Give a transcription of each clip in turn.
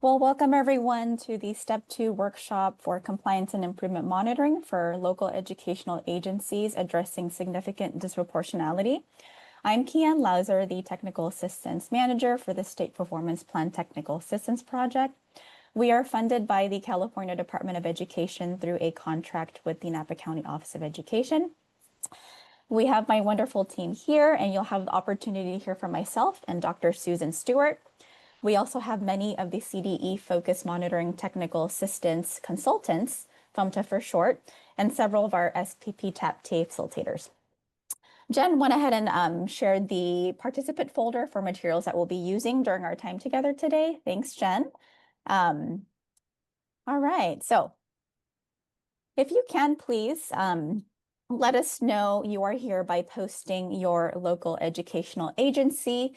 Well, welcome everyone to the Step 2 workshop for Compliance and Improvement Monitoring for local educational agencies addressing significant disproportionality. I'm Kian Lauser, the Technical Assistance Manager for the State Performance Plan Technical Assistance Project. We are funded by the California Department of Education through a contract with the Napa County Office of Education. We have my wonderful team here, and you'll have the opportunity to hear from myself and Dr. Susan Stewart. We also have many of the CDE Focus Monitoring Technical Assistance Consultants, FMTA for short, and several of our SPP-TAP facilitators. Jen went ahead and shared the participant folder for materials that we'll be using during our time together today. Thanks, Jen. All right, so if you can please let us know you are here by posting your local educational agency,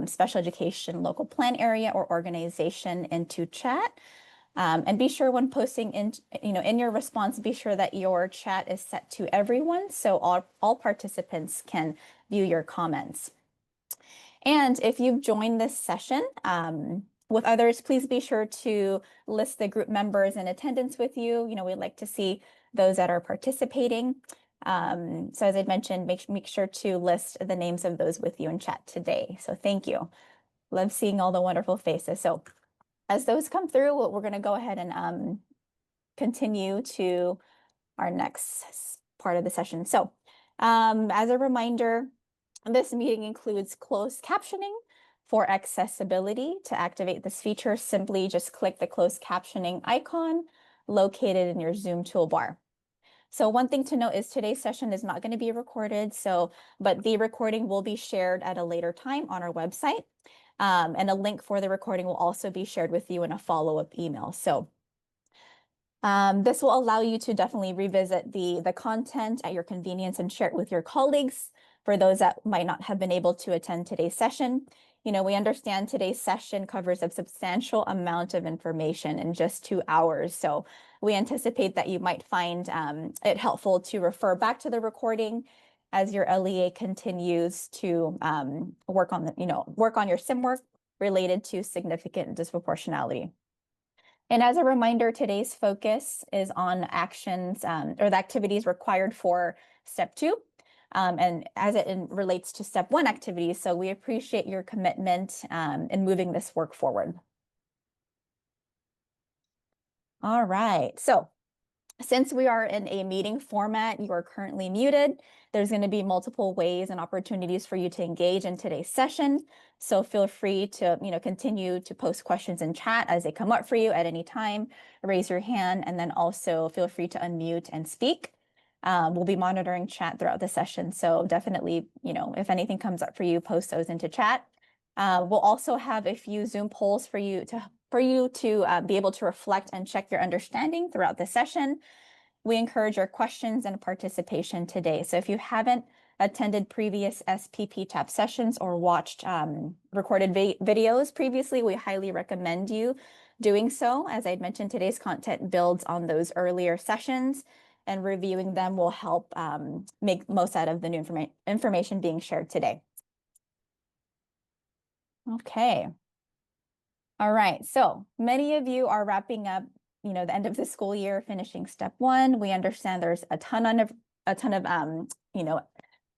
special education local plan area or organization into chat. And be sure when posting in your response, be sure that your chat is set to everyone so all participants can view your comments. And if you've joined this session with others, please be sure to list the group members in attendance with you. We'd like to see those that are participating. So as I mentioned, make sure to list the names of those with you in chat today. So thank you. Love seeing all the wonderful faces. So as those come through, we're going to go ahead and continue to our next part of the session. So as a reminder, this meeting includes closed captioning. For accessibility, to activate this feature, simply just click the closed captioning icon located in your Zoom toolbar. So one thing to note is today's session is not going to be recorded, but the recording will be shared at a later time on our website. And a link for the recording will also be shared with you in a follow-up email. So this will allow you to definitely revisit the content at your convenience and share it with your colleagues. For those that might not have been able to attend today's session, we understand today's session covers a substantial amount of information in just 2 hours. So we anticipate that you might find it helpful to refer back to the recording as your LEA continues to work on your CIM work related to significant disproportionality. And as a reminder, today's focus is on actions or the activities required for Step 2. And as it relates to Step 1 activities, so we appreciate your commitment in moving this work forward. All right, so since we are in a meeting format, you are currently muted. There's going to be multiple ways and opportunities for you to engage in today's session. So feel free to continue to post questions in chat as they come up for you at any time. Raise your hand, and then also feel free to unmute and speak. We'll be monitoring chat throughout the session. So definitely, if anything comes up for you, post those into chat. We'll also have a few Zoom polls for you to be able to reflect and check your understanding throughout the session. We encourage your questions and participation today. So if you haven't attended previous SPP-TAP sessions or watched recorded videos previously, we highly recommend you doing so. As I mentioned, today's content builds on those earlier sessions, and reviewing them will help make most out of the new information being shared today. Okay. All right, so many of you are wrapping up, the end of the school year, finishing Step 1. We understand there's a ton of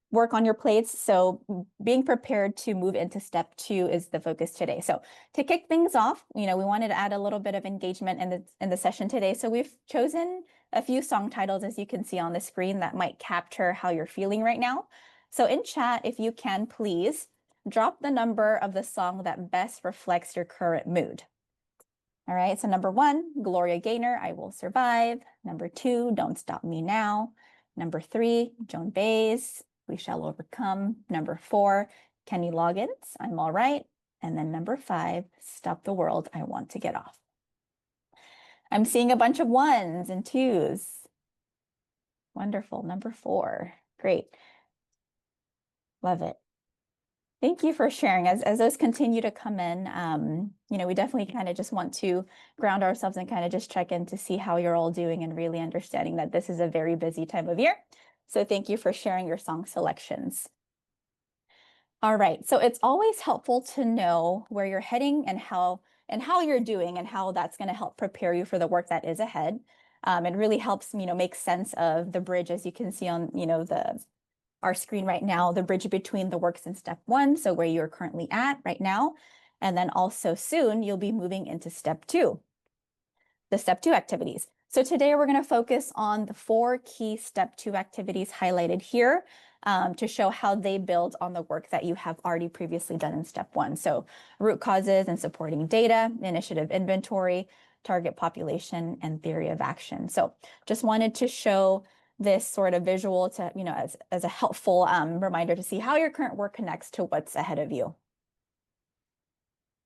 work on your plates. So being prepared to move into Step 2 is the focus today. So to kick things off, we wanted to add a little bit of engagement in the session today. So we've chosen a few song titles, as you can see on the screen, that might capture how you're feeling right now. So in chat, if you can, please drop the number of the song that best reflects your current mood. All right, so number 1, Gloria Gaynor, I Will Survive. Number 2, Don't Stop Me Now. Number 3, Joan Baez, We Shall Overcome. Number 4, Kenny Loggins, I'm All Right. And then number 5, Stop the World, I Want to Get Off. I'm seeing a bunch of 1s and 2s. Wonderful. Number 4, great. Love it. Thank you for sharing. As those continue to come in, we definitely kind of just want to ground ourselves and kind of just check in to see how you're all doing and really understanding that this is a very busy time of year. So thank you for sharing your song selections. All right, so it's always helpful to know where you're heading and how and how you're doing and how that's going to help prepare you for the work that is ahead. It really helps, make sense of the bridge, as you can see on, our screen right now, the bridge between the works in step 1, so where you're currently at right now, and then also soon you'll be moving into step 2, the step 2 activities. So today we're going to focus on the 4 key step 2 activities highlighted here to show how they build on the work that you have already previously done in step 1. So root causes and supporting data, initiative inventory, target population, and theory of action. So just wanted to show this sort of visual to, as a helpful reminder to see how your current work connects to what's ahead of you.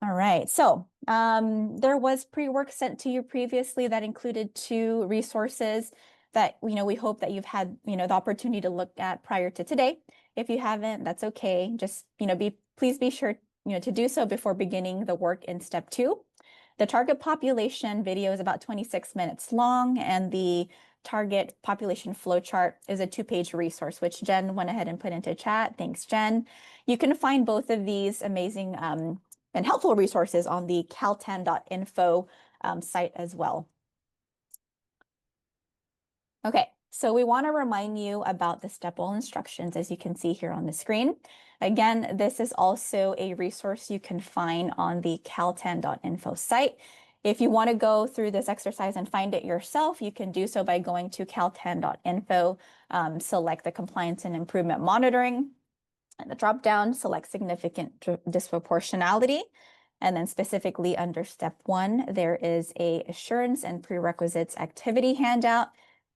All right, so there was pre-work sent to you previously that included 2 resources that, we hope that you've had, the opportunity to look at prior to today. If you haven't, that's okay. Just, please be sure, to do so before beginning the work in step 2. The target population video is about 26 minutes long, and the target population flowchart is a 2-page resource, which Jen went ahead and put into chat. Thanks, Jen. You can find both of these amazing and helpful resources on the caltan.info site as well. Okay, so we want to remind you about the step-well instructions, as you can see here on the screen. Again, this is also a resource you can find on the caltan.info site. If you want to go through this exercise and find it yourself, you can do so by going to caltan.info, select the compliance and improvement monitoring, and the drop-down, select significant disproportionality. And then specifically under step 1, there is a assurance and prerequisites activity handout.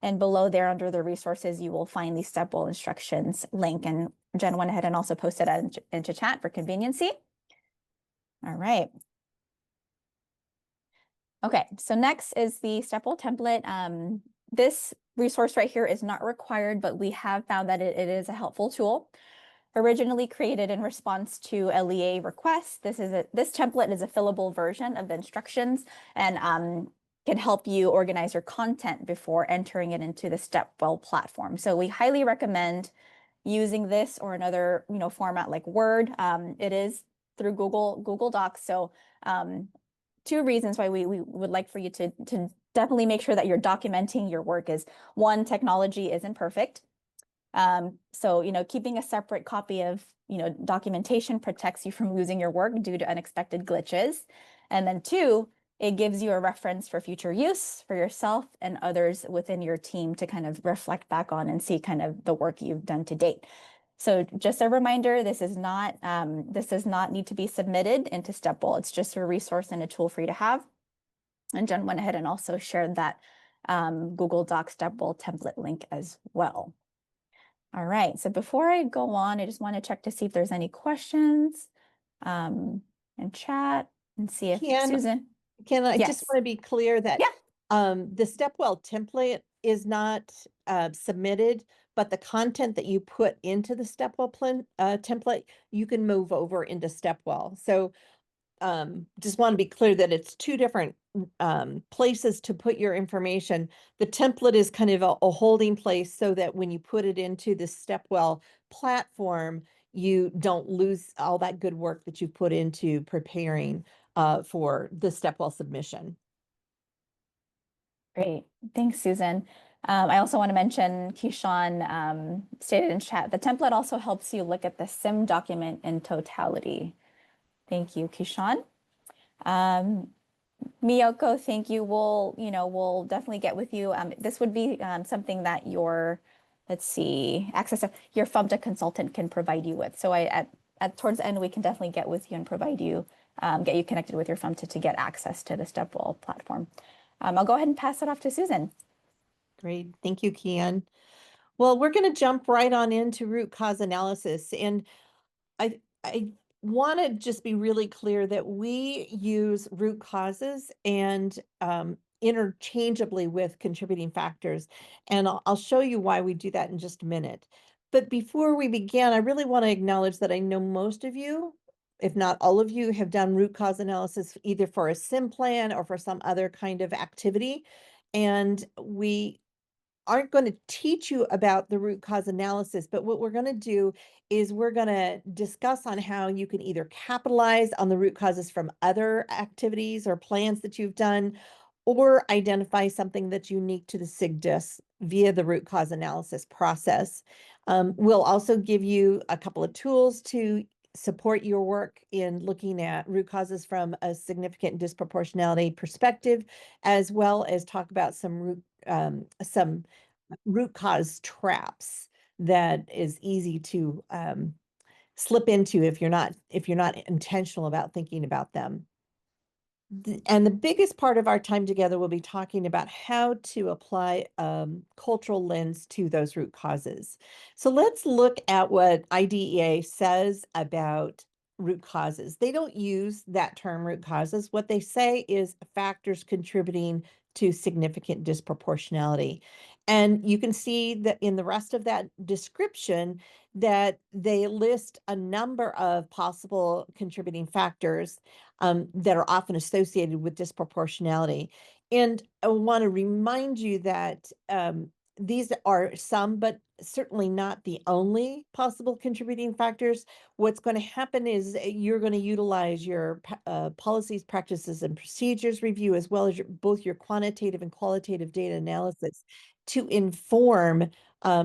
And below there, under the resources, you will find the step-well instructions link. And Jen went ahead and also posted that into chat for conveniency. All right. Okay, so next is the step-well template. This resource right here is not required, but we have found that it is a helpful tool. Originally created in response to a LEA request, this template is a fillable version of the instructions and can help you organize your content before entering it into the step-well platform. So we highly recommend using this or another format like Word. It is through Google Docs. So 2 reasons why we would like for you to definitely make sure that you're documenting your work is, 1, technology isn't perfect. So, keeping a separate copy of, documentation protects you from losing your work due to unexpected glitches. And then 2, it gives you a reference for future use for yourself and others within your team to kind of reflect back on and see kind of the work you've done to date. So just a reminder, this does not need to be submitted into step-well. It's just a resource and a tool for you to have. And Jen went ahead and also shared that Google Docs step-well template link as well. All right, so before I go on, I just want to check to see if there's any questions in chat and see if Susan. I Yes. just want to be clear that Yeah. the step-well template is not submitted, but the content that you put into the step-well template, you can move over into step-well. So just want to be clear that it's 2 different places to put your information. The template is kind of a holding place so that when you put it into the step-well platform, you don't lose all that good work that you put into preparing for the step-well submission. Great. Thanks, Susan. I also want to mention, Keyshawn stated in chat, the template also helps you look at the CIM document in totality. Thank you, Keyshawn. Miyoko, thank you. We'll definitely get with you. This would be something that your, access to your FMTA consultant can provide you with. So towards the end, we can definitely get with you and provide you, get you connected with your FMTA to get access to the step-well platform. I'll go ahead and pass it off to Susan. Great. Thank you, Kian. Well, we're going to jump right on into root cause analysis. And I want to just be really clear that we use root causes and interchangeably with contributing factors. And I'll show you why we do that in just a minute. But before we begin, I really want to acknowledge that I know most of you, if not all of you, have done root cause analysis either for a CIM plan or for some other kind of activity. And we aren't going to teach you about the root cause analysis, but what we're going to do is we're going to discuss on how you can either capitalize on the root causes from other activities or plans that you've done, or identify something that's unique to the SIGDIS via the root cause analysis process. We'll also give you a couple of tools to support your work in looking at root causes from a significant disproportionality perspective, as well as talk about some root cause traps that is easy to slip into if you're not intentional about thinking about them. And the biggest part of our time together will be talking about how to apply cultural lens to those root causes. So let's look at what IDEA says about root causes. They don't use that term root causes. What they say is factors contributing to significant disproportionality. And you can see that in the rest of that description that they list a number of possible contributing factors that are often associated with disproportionality. And I want to remind you that these are some, but certainly not the only possible contributing factors. What's going to happen is you're going to utilize your policies, practices, and procedures review, as well as both your quantitative and qualitative data analysis to inform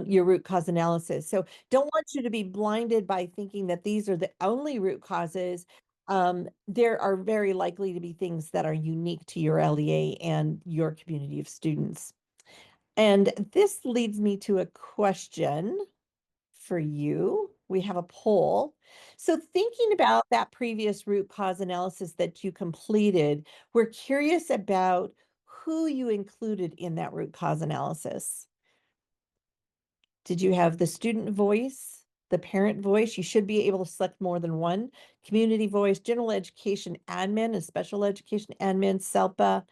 your root cause analysis. So don't want you to be blinded by thinking that these are the only root causes. There are very likely to be things that are unique to your LEA and your community of students. And this leads me to a question for you. We have a poll. So thinking about that previous root cause analysis that you completed, we're curious about who you included in that root cause analysis. Did you have the student voice, the parent voice? You should be able to select more than one. Community voice, general education admin and special education admin, SELPA,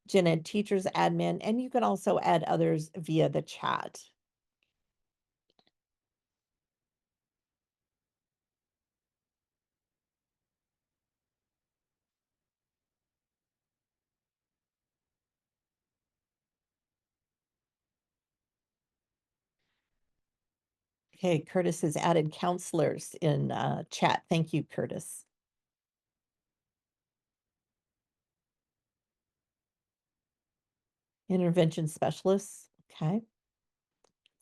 gen ed teachers admin, and you can also add others via the chat. Okay, Curtis has added counselors in chat. Thank you, Curtis. Intervention specialists, okay.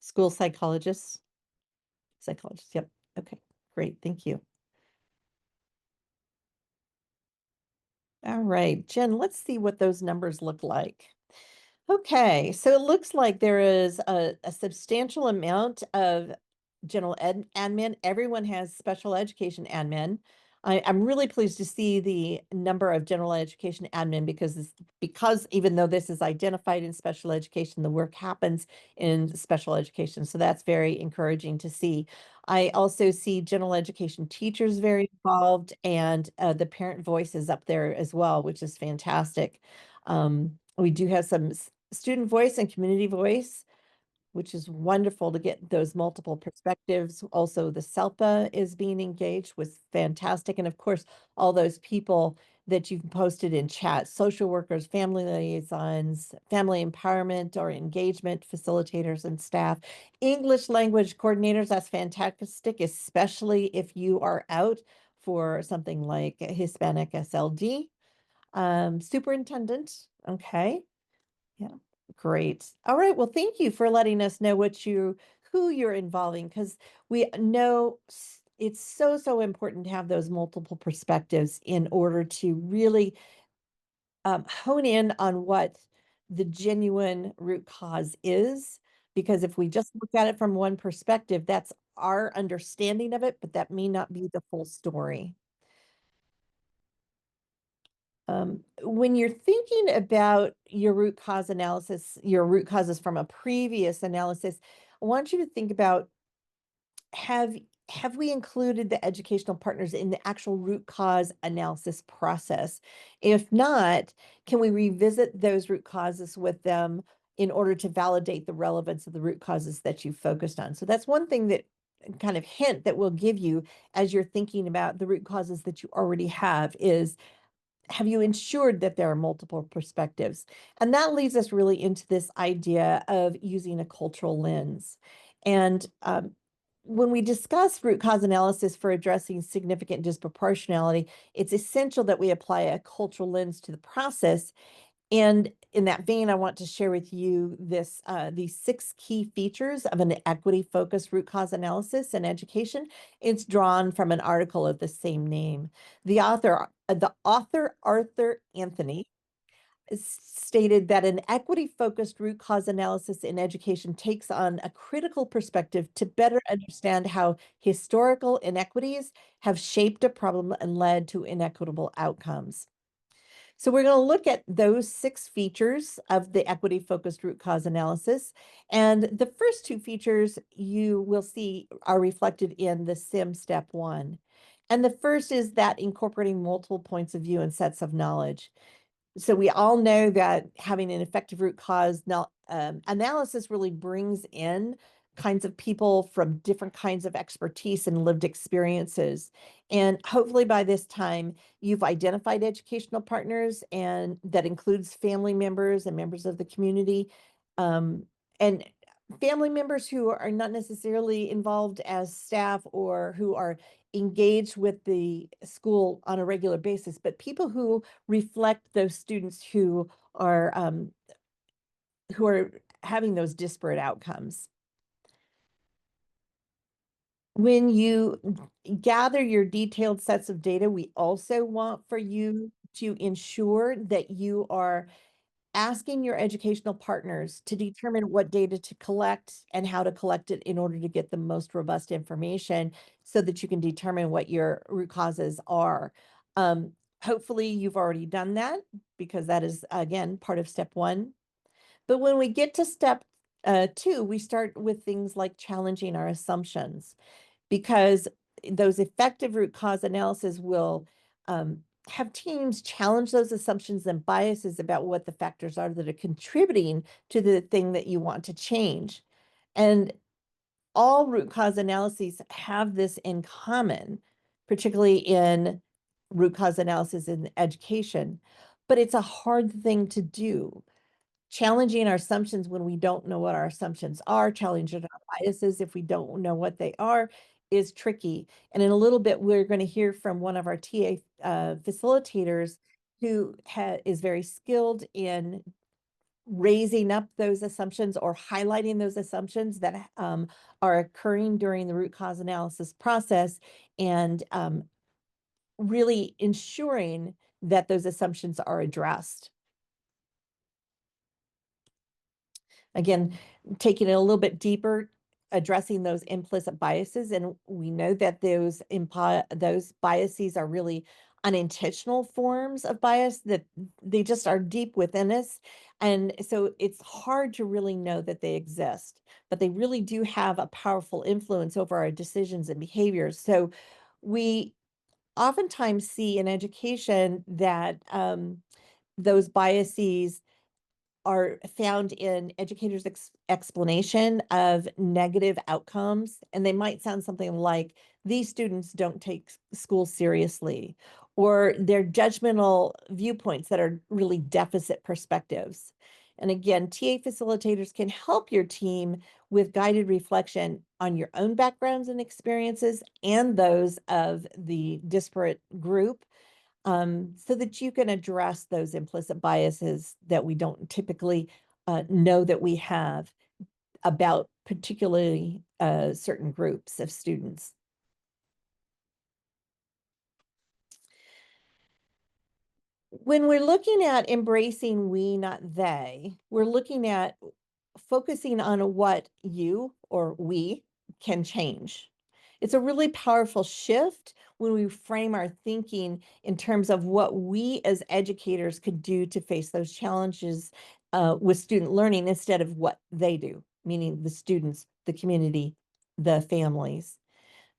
School psychologists, yep, okay, great, thank you. All right, Jen, let's see what those numbers look like. Okay, so it looks like there is a substantial amount of general ed admin. Everyone has special education admin. I'm really pleased to see the number of general education admin because even though this is identified in special education, the work happens in special education. So that's very encouraging to see. I also see general education teachers very involved, and the parent voice is up there as well, which is fantastic. We do have some student voice and community voice, which is wonderful to get those multiple perspectives. Also, the SELPA is being engaged, was fantastic. And of course, all those people that you've posted in chat, social workers, family liaisons, family empowerment or engagement facilitators and staff, English language coordinators, that's fantastic, especially if you are out for something like Hispanic SLD. Superintendent, okay. Yeah, great. All right. Well, thank you for letting us know who you're involving, because we know it's so important to have those multiple perspectives in order to really hone in on what the genuine root cause is. Because if we just look at it from one perspective, that's our understanding of it, but that may not be the full story. When you're thinking about your root cause analysis, your root causes from a previous analysis, I want you to think about have have we included the educational partners in the actual root cause analysis process? If not, can we revisit those root causes with them in order to validate the relevance of the root causes that you focused on? So that's one thing that kind of hint that we'll give you as you're thinking about the root causes that you already have is have you ensured that there are multiple perspectives? And that leads us really into this idea of using a cultural lens. And when we discuss root cause analysis for addressing significant disproportionality, it's essential that we apply a cultural lens to the process. And in that vein, I want to share with you these 6 key features of an equity-focused root cause analysis in education. It's drawn from an article of the same name. The author Arthur Anthony stated that an equity-focused root cause analysis in education takes on a critical perspective to better understand how historical inequities have shaped a problem and led to inequitable outcomes. So we're going to look at those 6 features of the equity-focused root cause analysis. And the first 2 features you will see are reflected in the CIM step 1. And the first is that incorporating multiple points of view and sets of knowledge. So we all know that having an effective root cause analysis really brings in kinds of people from different kinds of expertise and lived experiences. And hopefully by this time, you've identified educational partners, and that includes family members and members of the community, and family members who are not necessarily involved as staff or who are engaged with the school on a regular basis, but people who reflect those students who are having those disparate outcomes. When you gather your detailed sets of data, we also want for you to ensure that you are asking your educational partners to determine what data to collect and how to collect it in order to get the most robust information so that you can determine what your root causes are. Hopefully you've already done that, because that is, again, part of step 1. But when we get to step 2, we start with things like challenging our assumptions, because those effective root cause analysis will have teams challenge those assumptions and biases about what the factors are that are contributing to the thing that you want to change. And all root cause analyses have this in common, particularly in root cause analysis in education, but it's a hard thing to do. Challenging our assumptions when we don't know what our assumptions are, challenging our biases if we don't know what they are, is tricky. And in a little bit, we're going to hear from one of our TA facilitators who is very skilled in raising up those assumptions or highlighting those assumptions that are occurring during the root cause analysis process, and really ensuring that those assumptions are addressed. Again, taking it a little bit deeper, addressing those implicit biases. And we know that those biases are really unintentional forms of bias, that they just are deep within us. And so it's hard to really know that they exist, but they really do have a powerful influence over our decisions and behaviors. So we oftentimes see in education that those biases are found in educators' explanation of negative outcomes. And they might sound something like, these students don't take school seriously, or their judgmental viewpoints that are really deficit perspectives. And again, TA facilitators can help your team with guided reflection on your own backgrounds and experiences and those of the disparate group, so that you can address those implicit biases that we don't typically know that we have about particularly certain groups of students. When we're looking at embracing we, not they, we're looking at focusing on what you or we can change. It's a really powerful shift when we frame our thinking in terms of what we as educators could do to face those challenges with student learning, instead of what they do, meaning the students, the community, the families.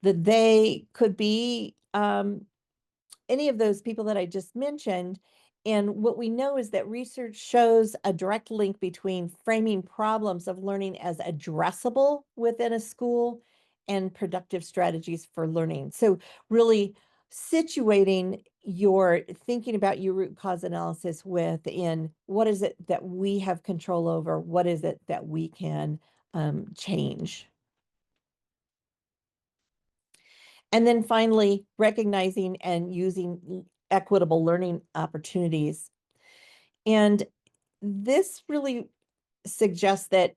That they could be any of those people that I just mentioned. And what we know is that research shows a direct link between framing problems of learning as addressable within a school and productive strategies for learning. So really situating you're thinking about your root cause analysis within what is it that we have control over? What is it that we can change? And then finally, recognizing and using equitable learning opportunities. And this really suggests that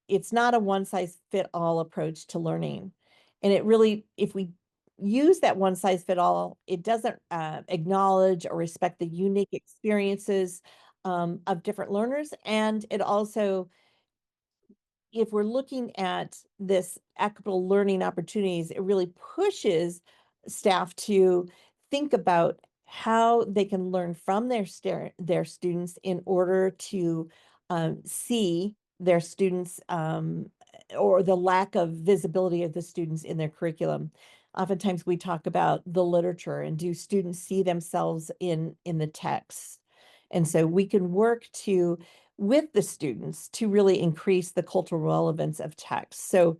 it's not a one size fit all approach to learning. And it really, if we use that one size fit all, it doesn't acknowledge or respect the unique experiences of different learners. And it also, if we're looking at this equitable learning opportunities, it really pushes staff to think about how they can learn from their students in order to see their students or the lack of visibility of the students in their curriculum. Oftentimes we talk about the literature and do students see themselves in the text? And so we can work to with the students to really increase the cultural relevance of text. So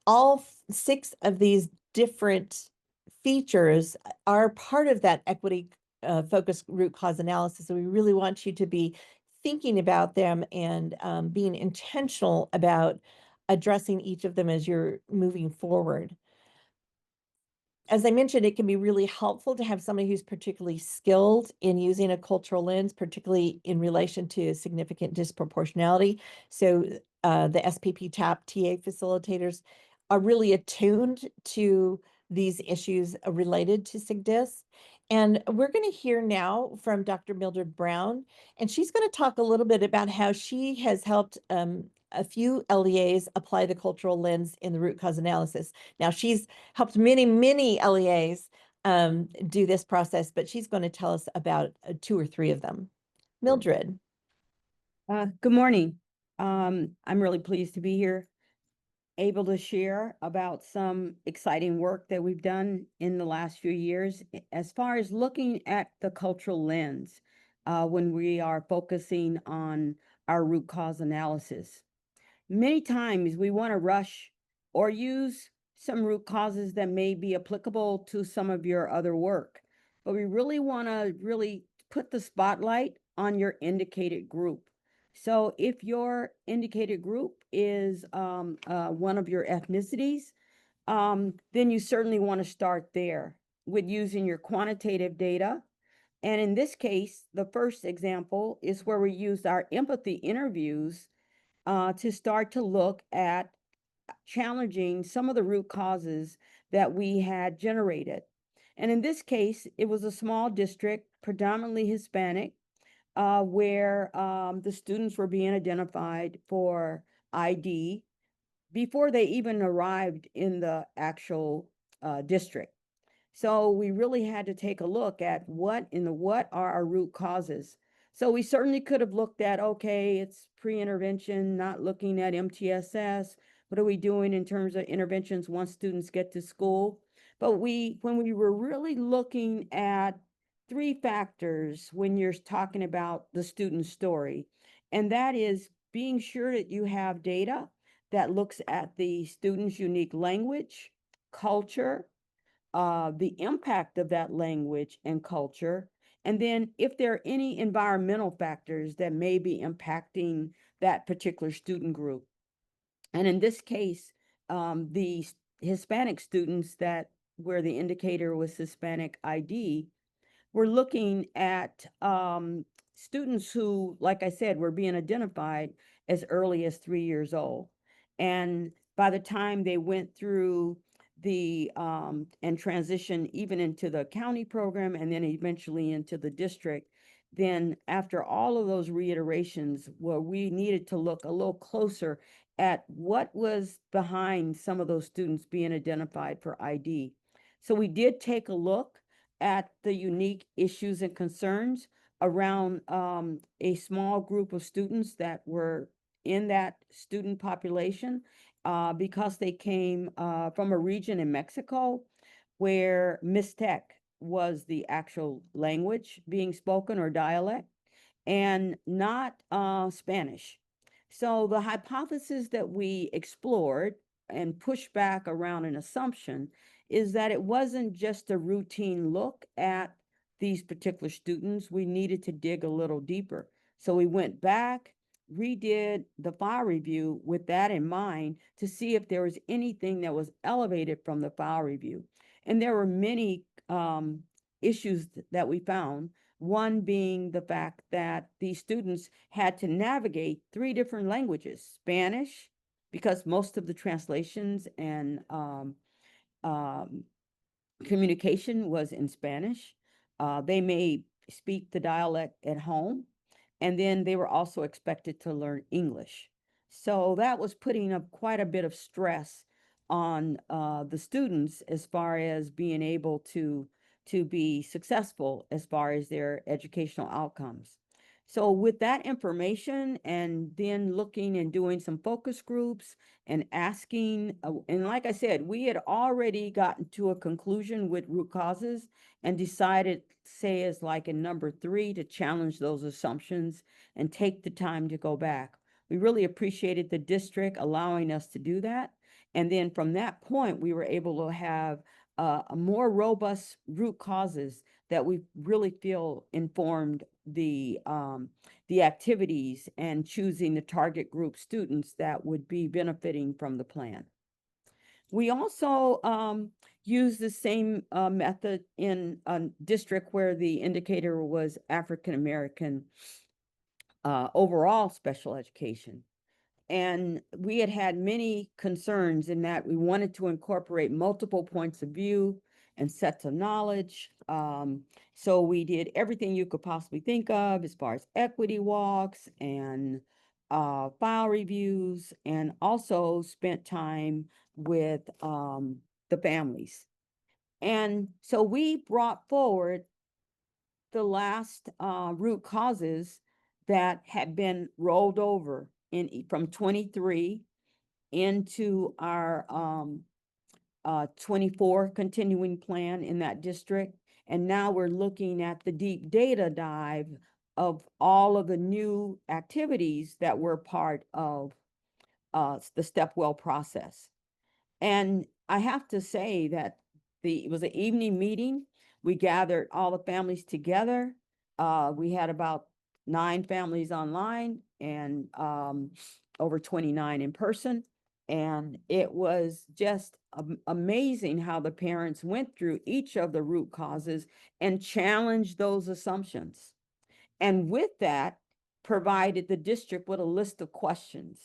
all 6 of these different features are part of that equity focused root cause analysis. So we really want you to be thinking about them and being intentional about addressing each of them as you're moving forward. As I mentioned, it can be really helpful to have somebody who's particularly skilled in using a cultural lens, particularly in relation to significant disproportionality. So the SPP-TAP TA facilitators are really attuned to these issues related to SIGDIS. And we're going to hear now from Dr. Mildred Brown, and she's going to talk a little bit about how she has helped a few LEAs apply the cultural lens in the root cause analysis. Now, she's helped many LEAs do this process, but she's going to tell us about 2 or 3 of them. Mildred. Good morning. I'm really pleased to be here, able to share about some exciting work that we've done in the last few years as far as looking at the cultural lens when we are focusing on our root cause analysis. Many times we want to rush or use some root causes that may be applicable to some of your other work, but we really want to put the spotlight on your indicated group. So if your indicated group is one of your ethnicities, then you certainly want to start there with using your quantitative data. And in this case, the first example is where we used our empathy interviews to start to look at challenging some of the root causes that we had generated. And in this case, it was a small district, predominantly Hispanic, where the students were being identified for ID before they even arrived in the actual district. So we really had to take a look at what are our root causes. So we certainly could have looked at, okay, it's pre-intervention, not looking at MTSS. What are we doing in terms of interventions once students get to school? But when we were really looking at 3 factors when you're talking about the student story, and that is being sure that you have data that looks at the student's unique language, culture, the impact of that language and culture, and then if there are any environmental factors that may be impacting that particular student group. And in this case, the Hispanic students where the indicator was Hispanic ID, we're looking at students who, like I said, were being identified as early as 3 years old. And by the time they went through the and transitioned even into the county program and then eventually into the district, then after all of those reiterations, where we needed to look a little closer at what was behind some of those students being identified for ID. So we did take a look at the unique issues and concerns around a small group of students that were in that student population because they came from a region in Mexico where Mixtec was the actual language being spoken or dialect and not Spanish. So the hypothesis that we explored and pushed back around an assumption is that it wasn't just a routine look at these particular students. We needed to dig a little deeper. So we went back, redid the file review with that in mind to see if there was anything that was elevated from the file review. And there were many issues that we found. One being the fact that these students had to navigate 3 different languages: Spanish, because most of the translations and um, communication was in Spanish. They may speak the dialect at home, and then they were also expected to learn English. So that was putting up quite a bit of stress on the students as far as being able to be successful as far as their educational outcomes. So with that information, and then looking and doing some focus groups and asking, and like I said, we had already gotten to a conclusion with root causes and decided, say, as like in number 3, to challenge those assumptions and take the time to go back. We really appreciated the district allowing us to do that. And then from that point, we were able to have a more robust root causes that we really feel informed the activities and choosing the target group students that would be benefiting from the plan. We also use the same method in a district where the indicator was African American overall special education. And we had had many concerns in that we wanted to incorporate multiple points of view and sets of knowledge. So we did everything you could possibly think of as far as equity walks and file reviews, and also spent time with the families. And so we brought forward the last root causes that had been rolled over from 23 into our 24 continuing plan in that district. And now we're looking at the deep data dive of all of the new activities that were part of the Stepwell process. And I have to say that it was an evening meeting. We gathered all the families together. We had about 9 families online and over 29 in person. And it was just amazing how the parents went through each of the root causes and challenged those assumptions. And with that, provided the district with a list of questions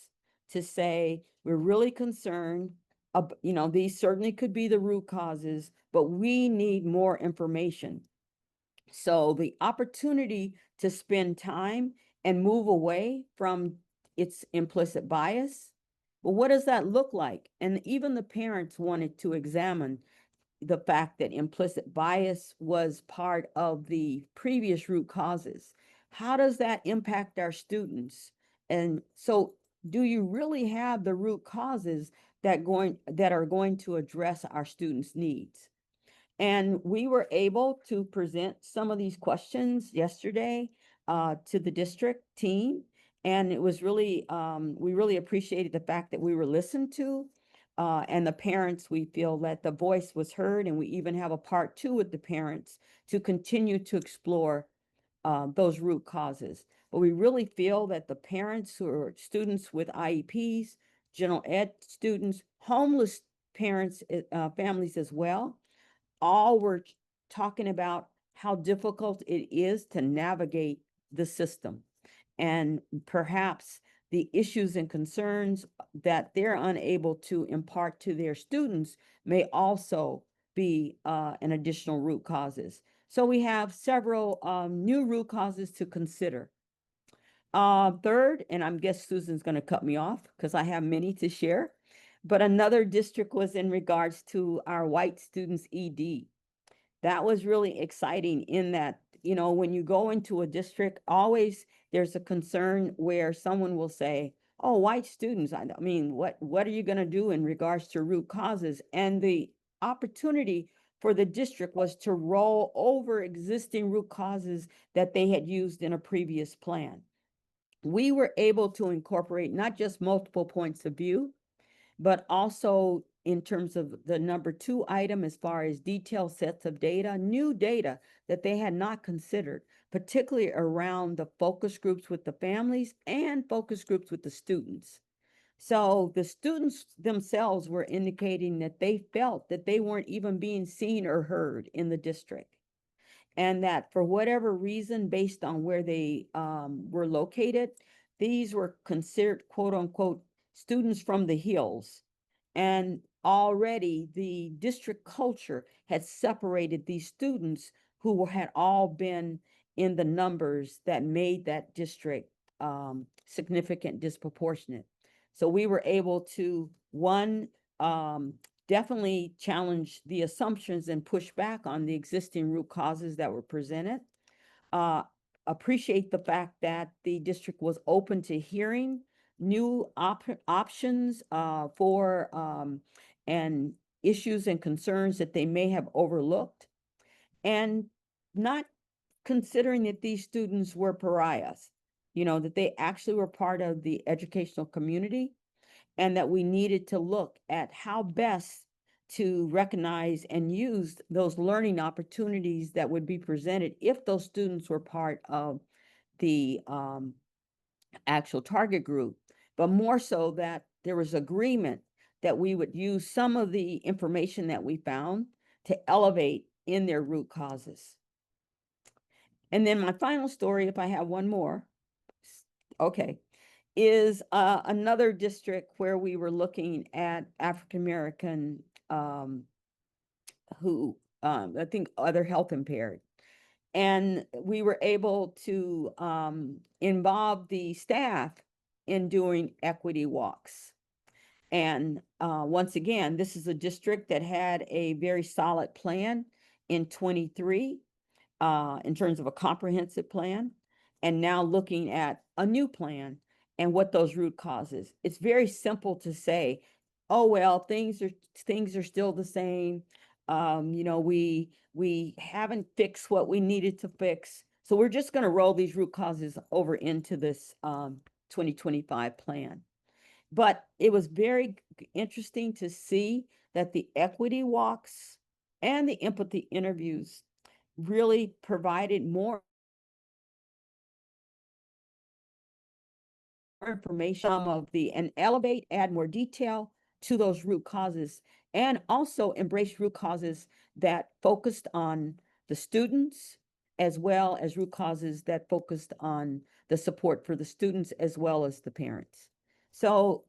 to say, we're really concerned, these certainly could be the root causes, but we need more information. So the opportunity to spend time and move away from its implicit bias. Well, what does that look like? And even the parents wanted to examine the fact that implicit bias was part of the previous root causes. How does that impact our students? And so do you really have the root causes that are going to address our students' needs? And we were able to present some of these questions yesterday to the district team. And it was really, we really appreciated the fact that we were listened to. And the parents, we feel that the voice was heard, and we even have a part 2 with the parents to continue to explore those root causes. But we really feel that the parents who are students with IEPs, general ed students, homeless parents, families as well, all were talking about how difficult it is to navigate the system, and perhaps the issues and concerns that they're unable to impart to their students may also be an additional root causes. So we have several new root causes to consider. Third, and I guess Susan's going to cut me off because I have many to share, but another district was in regards to our white students' ED. That was really exciting in that, when you go into a district, always there's a concern where someone will say, oh, white students, I mean, what are you going to do in regards to root causes? And the opportunity for the district was to roll over existing root causes that they had used in a previous plan. We were able to incorporate not just multiple points of view, but also in terms of the number 2 item, as far as detailed sets of data, new data that they had not considered, particularly around the focus groups with the families and focus groups with the students. So the students themselves were indicating that they felt that they weren't even being seen or heard in the district. And that for whatever reason, based on where they were located, these were considered quote unquote students from the hills. And already the district culture had separated these students who had all been in the numbers that made that district significant disproportionate. So we were able to, one, definitely challenge the assumptions and push back on the existing root causes that were presented. Appreciate the fact that the district was open to hearing new options for and issues and concerns that they may have overlooked, and not considering that these students were pariahs, that they actually were part of the educational community, and that we needed to look at how best to recognize and use those learning opportunities that would be presented if those students were part of the actual target group, but more so that there was agreement that we would use some of the information that we found to elevate in their root causes. And then my final story, if I have one more, okay, is another district where we were looking at African American who I think other health impaired. And we were able to involve the staff in doing equity walks. And once again, this is a district that had a very solid plan in 23 in terms of a comprehensive plan, and now looking at a new plan and what those root causes. It's very simple to say, oh, well, things are still the same. We haven't fixed what we needed to fix. So we're just going to roll these root causes over into this 2025 plan. But it was very interesting to see that the equity walks and the empathy interviews really provided more information of and add more detail to those root causes, and also embrace root causes that focused on the students, as well as root causes that focused on the support for the students as well as the parents. So,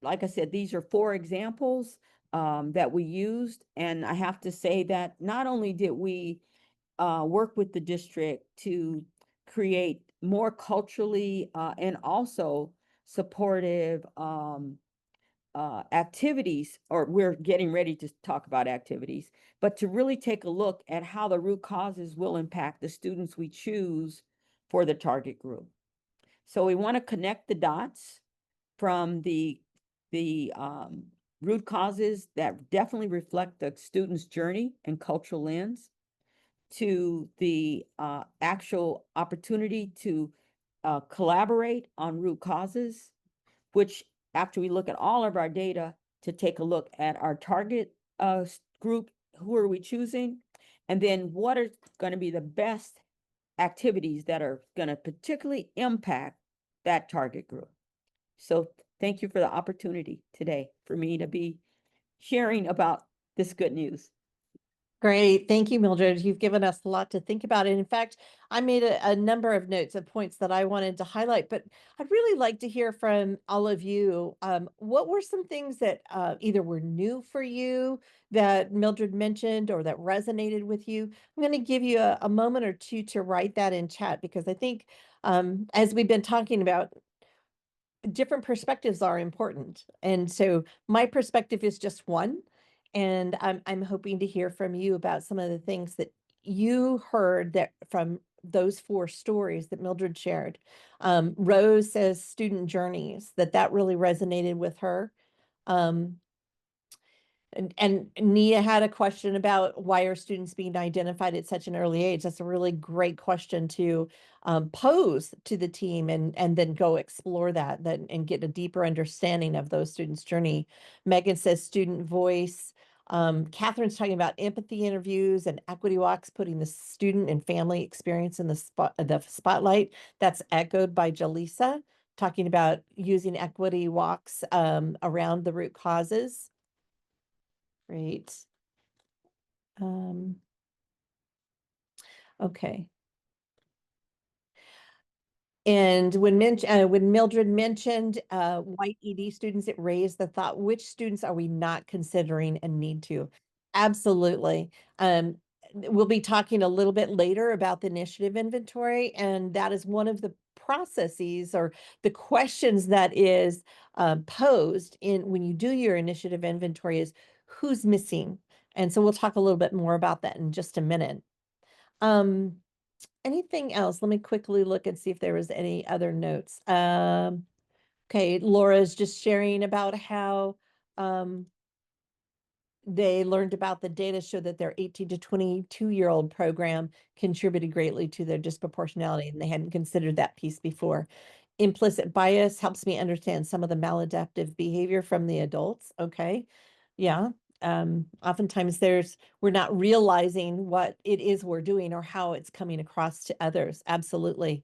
like I said, these are 4 examples that we used, and I have to say that not only did we work with the district to create more culturally and also supportive activities, or we're getting ready to talk about activities, but to really take a look at how the root causes will impact the students we choose for the target group. So we want to connect the dots from the root causes that definitely reflect the student's journey and cultural lens, to the actual opportunity to collaborate on root causes, which, after we look at all of our data, to take a look at our target group, who are we choosing, and then what are going to be the best activities that are going to particularly impact that target group. So thank you for the opportunity today for me to be sharing about this good news. Great. Thank you, Mildred. You've given us a lot to think about. And in fact, I made a number of notes of points that I wanted to highlight, but I'd really like to hear from all of you. What were some things that either were new for you that Mildred mentioned or that resonated with you? I'm going to give you a moment or two to write that in chat, because I think as we've been talking about, different perspectives are important. And so my perspective is just one. And I'm hoping to hear from you about some of the things that you heard that from those 4 stories that Mildred shared. Rose says student journeys, that really resonated with her. And Nia had a question about why are students being identified at such an early age? That's a really great question to pose to the team and then go explore that and get a deeper understanding of those students' journey. Megan says student voice. Catherine's talking about empathy interviews and equity walks, putting the student and family experience in the spotlight. That's echoed by Jaleesa, talking about using equity walks around the root causes. Great. Okay. And when Mildred mentioned white ED students, it raised the thought, which students are we not considering and need to? Absolutely. We'll be talking a little bit later about the initiative inventory, and that is one of the processes or the questions that is posed in when you do your initiative inventory is who's missing. And so we'll talk a little bit more about that in just a minute. Anything else? Let me quickly look and see if there was any other notes. Okay, Laura's just sharing about how they learned about the data show that their 18 to 22-year-old program contributed greatly to their disproportionality, and they hadn't considered that piece before. Implicit bias helps me understand some of the maladaptive behavior from the adults. Okay, yeah. Oftentimes we're not realizing what it is we're doing or how it's coming across to others. Absolutely.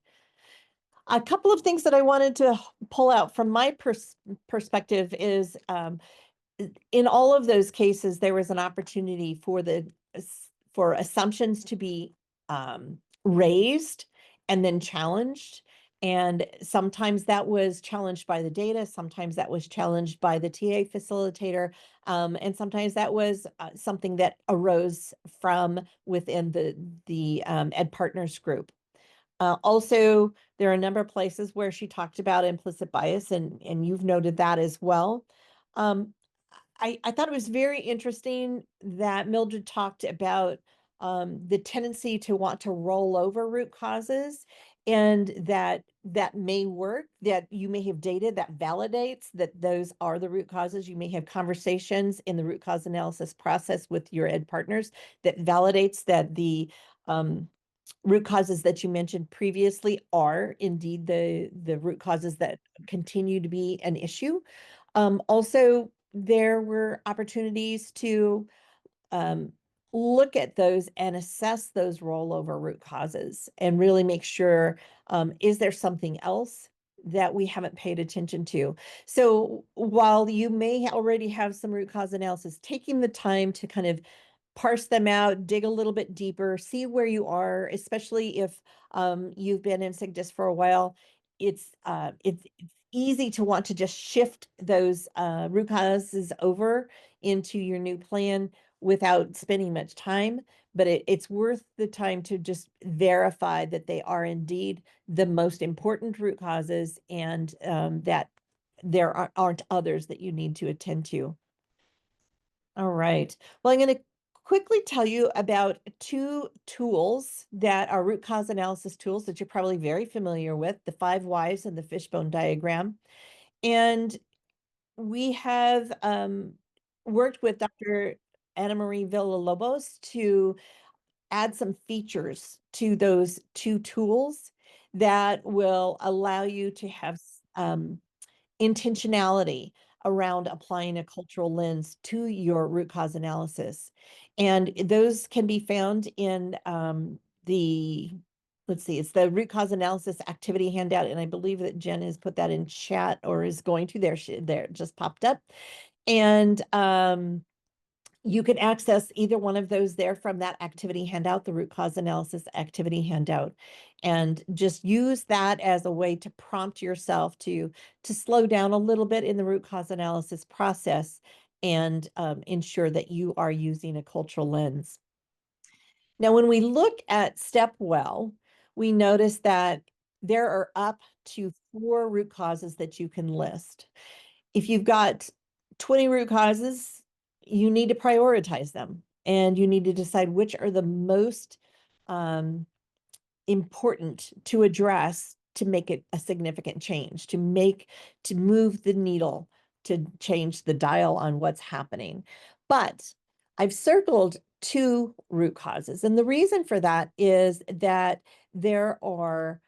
A couple of things that I wanted to pull out from my perspective is in all of those cases, there was an opportunity for assumptions to be raised and then challenged. And sometimes that was challenged by the data, sometimes that was challenged by the TA facilitator, and sometimes that was something that arose from within the Ed Partners group. Also, there are a number of places where she talked about implicit bias, and you've noted that as well. I thought it was very interesting that Mildred talked about the tendency to want to roll over root causes, and that may work, that you may have data that validates that those are the root causes. You may have conversations in the root cause analysis process with your ed partners that validates that the root causes that you mentioned previously are indeed the root causes that continue to be an issue. Also, there were opportunities to look at those and assess those rollover root causes and really make sure, is there something else that we haven't paid attention to? So while you may already have some root cause analysis, taking the time to kind of parse them out, dig a little bit deeper, see where you are, especially if you've been in SIGDIS for a while. It's easy to want to just shift those root causes over into your new plan without spending much time, but it's worth the time to just verify that they are indeed the most important root causes, and that there aren't others that you need to attend to. All right. Well, I'm going to quickly tell you about two tools that are root cause analysis tools that you're probably very familiar with, the 5 whys and the fishbone diagram. And we have worked with Dr. Ana Marie Villalobos to add some features to those two tools that will allow you to have intentionality around applying a cultural lens to your root cause analysis. And those can be found in let's see, it's the root cause analysis activity handout. And I believe that Jen has put that in chat or is going to. There, there it just popped up. And you can access either one of those there from that activity handout, the root cause analysis activity handout, and just use that as a way to prompt yourself to slow down a little bit in the root cause analysis process and ensure that you are using a cultural lens. Now, when we look at StepWell, we notice that there are up to 4 root causes that you can list. If you've got 20 root causes, you need to prioritize them, and you need to decide which are the most important to address to make it a significant change, to move the needle, to change the dial on what's happening. But I've circled 2 root causes. And the reason for that is that there are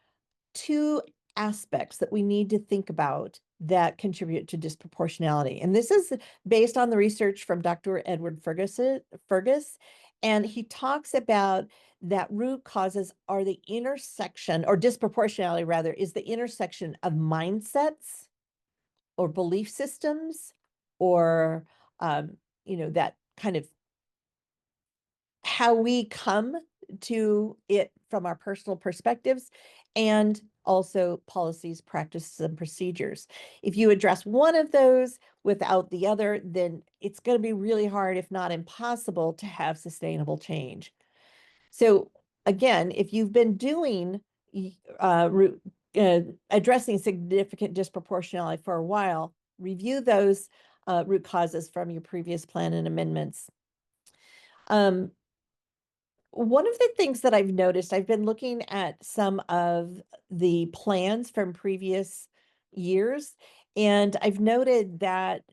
2 aspects that we need to think about that contribute to disproportionality. And this is based on the research from Dr. Edward Fergus. And he talks about that root causes are the intersection, or disproportionality rather, is the intersection of mindsets or belief systems, or that kind of how we come to it from our personal perspectives, and also policies, practices, and procedures. If you address one of those without the other, then it's going to be really hard, if not impossible, to have sustainable change. So again, if you've been doing addressing significant disproportionality for a while, review those root causes from your previous plan and amendments. One of the things that I've noticed, I've been looking at some of the plans from previous years, and I've noted that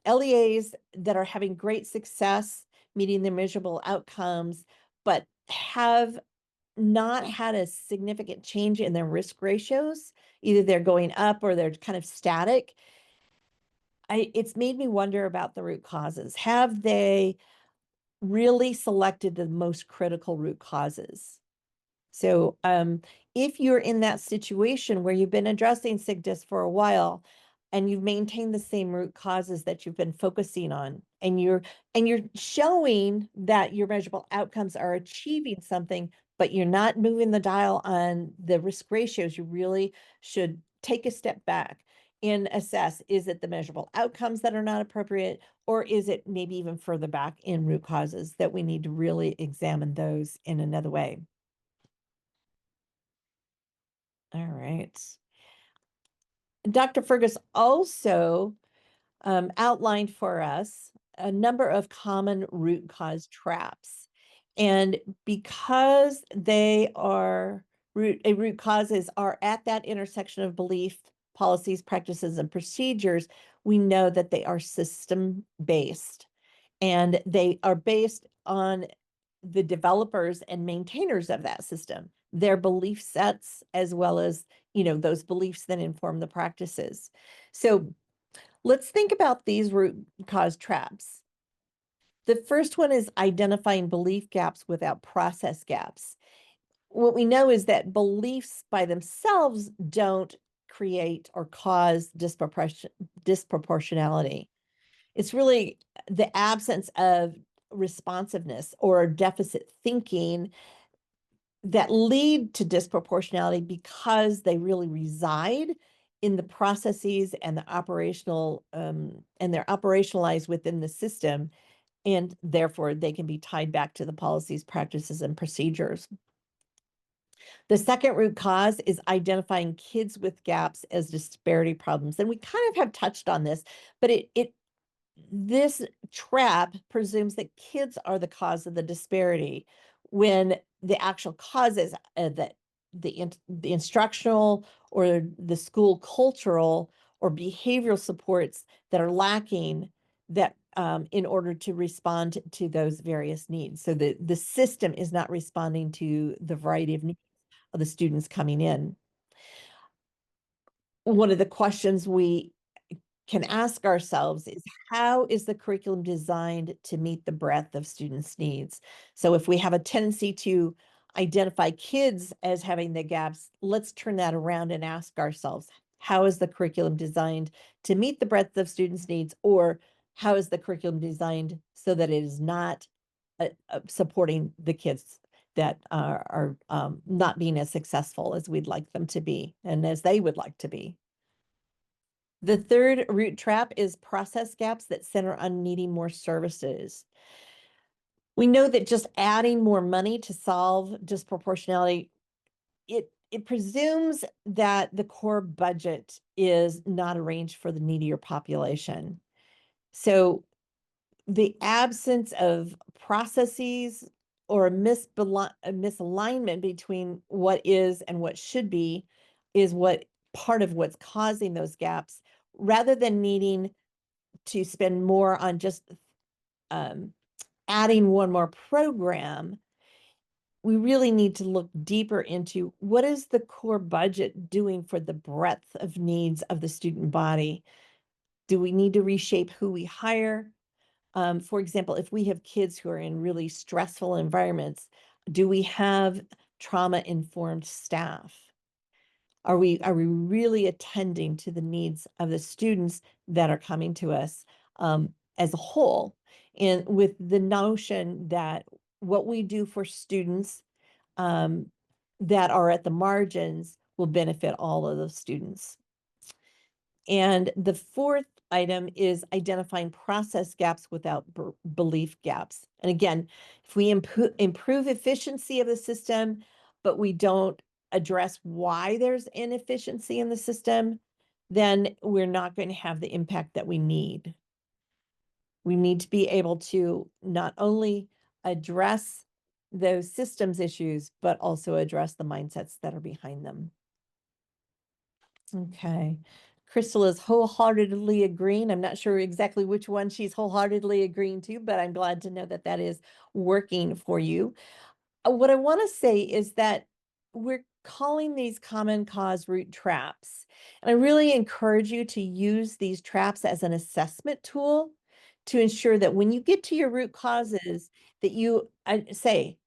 LEAs that are having great success meeting the measurable outcomes, but have not had a significant change in their risk ratios, either they're going up or they're kind of static. It's made me wonder about the root causes. Have they really selected the most critical root causes? So if you're in that situation where you've been addressing SIGDIS for a while and you've maintained the same root causes that you've been focusing on, and you're showing that your measurable outcomes are achieving something, but you're not moving the dial on the risk ratios, you really should take a step back and assess, is it the measurable outcomes that are not appropriate, or is it maybe even further back in root causes that we need to really examine those in another way? All right. Dr. Fergus also outlined for us a number of common root cause traps. And because they are root causes are at that intersection of belief, policies, practices, and procedures, we know that they are system-based. And they are based on the developers and maintainers of that system, their belief sets, as well as, those beliefs that inform the practices. So let's think about these root cause traps. The first one is identifying belief gaps without process gaps. What we know is that beliefs by themselves don't create or cause disproportionality. It's really the absence of responsiveness or deficit thinking that lead to disproportionality, because they really reside in the processes and the operational and they're operationalized within the system, and therefore they can be tied back to the policies, practices, and procedures. The second root cause is identifying kids with gaps as disparity problems. And we kind of have touched on this, but this trap presumes that kids are the cause of the disparity, when the actual causes that the instructional or the school cultural or behavioral supports that are lacking, that in order to respond to those various needs. So the system is not responding to the variety of needs of the students coming in. One of the questions we can ask ourselves is, how is the curriculum designed to meet the breadth of students' needs? So if we have a tendency to identify kids as having the gaps, let's turn that around and ask ourselves, how is the curriculum designed to meet the breadth of students' needs? Or how is the curriculum designed so that it is not supporting the kids that are not being as successful as we'd like them to be and as they would like to be? The third root trap is process gaps that center on needing more services. We know that just adding more money to solve disproportionality, it presumes that the core budget is not arranged for the needier population. So the absence of processes or a misalignment between what is and what should be is what part of what's causing those gaps, rather than needing to spend more on just adding one more program, we really need to look deeper into what is the core budget doing for the breadth of needs of the student body? Do we need to reshape who we hire? For example, if we have kids who are in really stressful environments, do we have trauma-informed staff? Are we really attending to the needs of the students that are coming to us as a whole? And with the notion that what we do for students that are at the margins will benefit all of those students. And the fourth item is identifying process gaps without belief gaps. And again, if we improve efficiency of the system, but we don't address why there's inefficiency in the system, then we're not going to have the impact that we need. We need to be able to not only address those systems issues, but also address the mindsets that are behind them. Okay. Crystal is wholeheartedly agreeing. I'm not sure exactly which one she's wholeheartedly agreeing to, but I'm glad to know that that is working for you. What I want to say is that we're calling these common cause root traps. And I really encourage you to use these traps as an assessment tool to ensure that when you get to your root causes, that you say,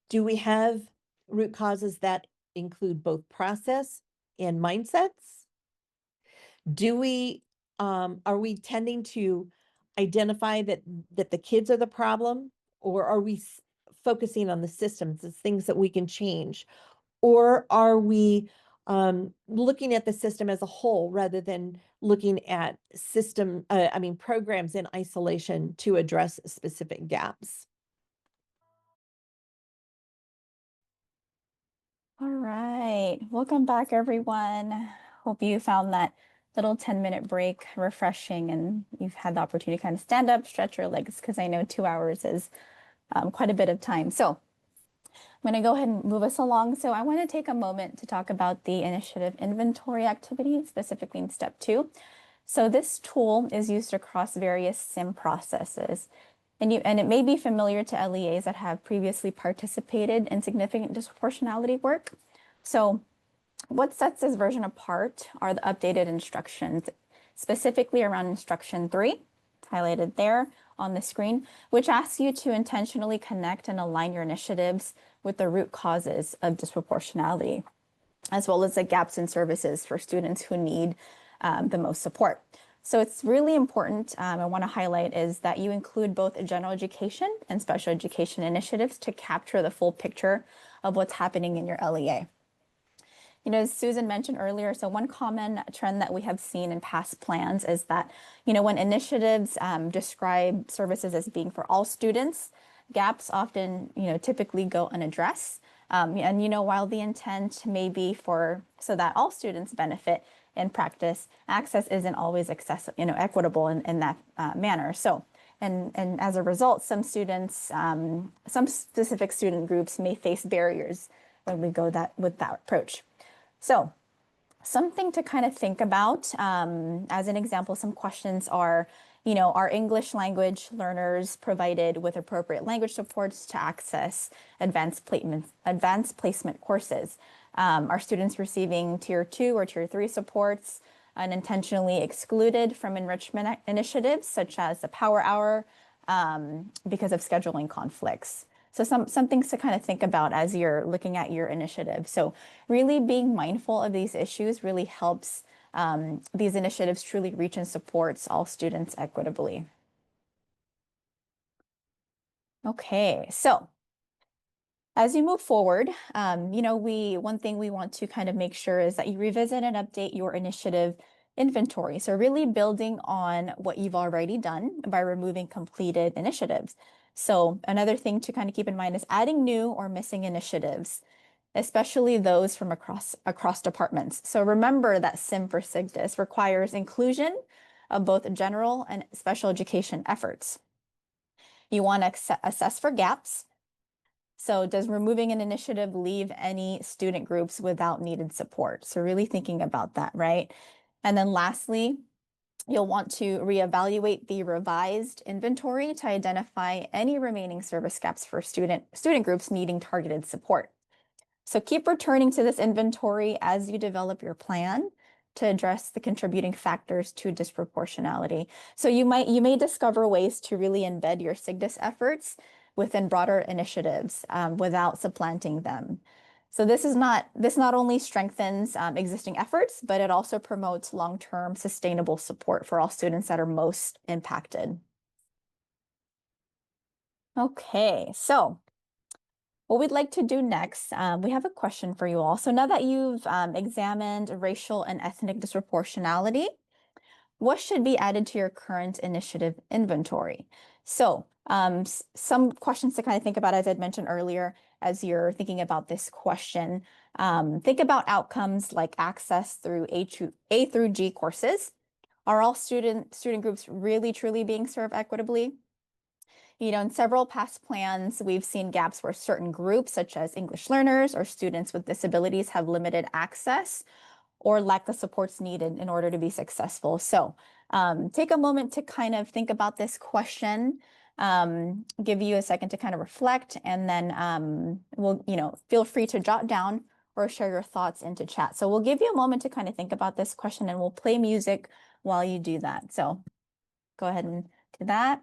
do we have root causes that include both process and mindsets? Do we, are we tending to identify that the kids are the problem, or are we focusing on the systems, the things that we can change? Or are we looking at the system as a whole rather than looking at programs in isolation to address specific gaps? All right, welcome back, everyone. Hope you found that little 10-minute break refreshing and you've had the opportunity to kind of stand up, stretch your legs, because I know 2 hours is quite a bit of time. So I'm going to go ahead and move us along. So I want to take a moment to talk about the initiative inventory activity, specifically in step 2. So this tool is used across various CIM processes. And it may be familiar to LEAs that have previously participated in significant disproportionality work. So what sets this version apart are the updated instructions, specifically around instruction 3, highlighted there on the screen, which asks you to intentionally connect and align your initiatives with the root causes of disproportionality, as well as the gaps in services for students who need the most support. So it's really important, I want to highlight, is that you include both general education and special education initiatives to capture the full picture of what's happening in your LEA. As Susan mentioned earlier, so one common trend that we have seen in past plans is that, when initiatives describe services as being for all students, gaps often, typically go unaddressed. And, while the intent may be so that all students benefit, in practice, access isn't always equitable in that manner. So, and as a result, some students, some specific student groups may face barriers when we go with that approach. So something to kind of think about, as an example, some questions are, are English language learners provided with appropriate language supports to access advanced placement courses? Are students receiving tier 2 or tier 3 supports unintentionally excluded from enrichment initiatives such as the power hour because of scheduling conflicts? So some things to kind of think about as you're looking at your initiative. So really being mindful of these issues really helps these initiatives truly reach and supports all students equitably. Okay, so as you move forward, one thing we want to kind of make sure is that you revisit and update your initiative inventory. So really building on what you've already done by removing completed initiatives. So another thing to kind of keep in mind is adding new or missing initiatives, especially those from across departments. So remember that CIM for SIGDIS requires inclusion of both general and special education efforts. You want to assess for gaps. So does removing an initiative leave any student groups without needed support? So really thinking about that, right? And then lastly, You'll want to reevaluate the revised inventory to identify any remaining service gaps for student groups needing targeted support. So keep returning to this inventory as you develop your plan to address the contributing factors to disproportionality. So you may discover ways to really embed your SIGDIS efforts within broader initiatives without supplanting them. So this not only strengthens existing efforts, but it also promotes long-term sustainable support for all students that are most impacted. Okay, so what we'd like to do next, we have a question for you all. So now that you've examined racial and ethnic disproportionality, what should be added to your current initiative inventory? So some questions to kind of think about, as I'd mentioned earlier, as you're thinking about this question. Think about outcomes like access through A through G courses. Are all student groups really truly being served equitably? In several past plans, we've seen gaps where certain groups, such as English learners or students with disabilities, have limited access or lack the supports needed in order to be successful. So take a moment to kind of think about this question, give you a second to kind of reflect, and then feel free to jot down or share your thoughts into chat. So we'll give you a moment to kind of think about this question, and we'll play music while you do that. So go ahead and do that.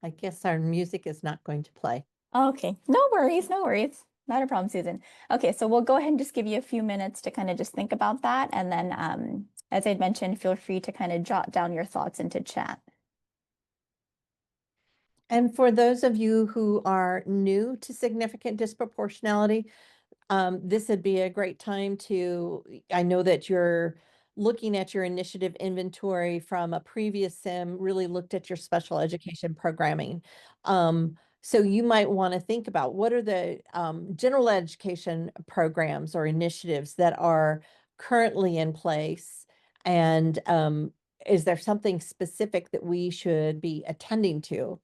I guess our music is not going to play. Okay, no worries, no worries. Not a problem, Susan. Okay, so we'll go ahead and just give you a few minutes to kind of just think about that. And then, as I'd mentioned, feel free to kind of jot down your thoughts into chat. And for those of you who are new to significant disproportionality, this would be a great time I know that you're looking at your initiative inventory from a previous CIM, really looked at your special education programming. So you might want to think about what are the general education programs or initiatives that are currently in place, and is there something specific that we should be attending to?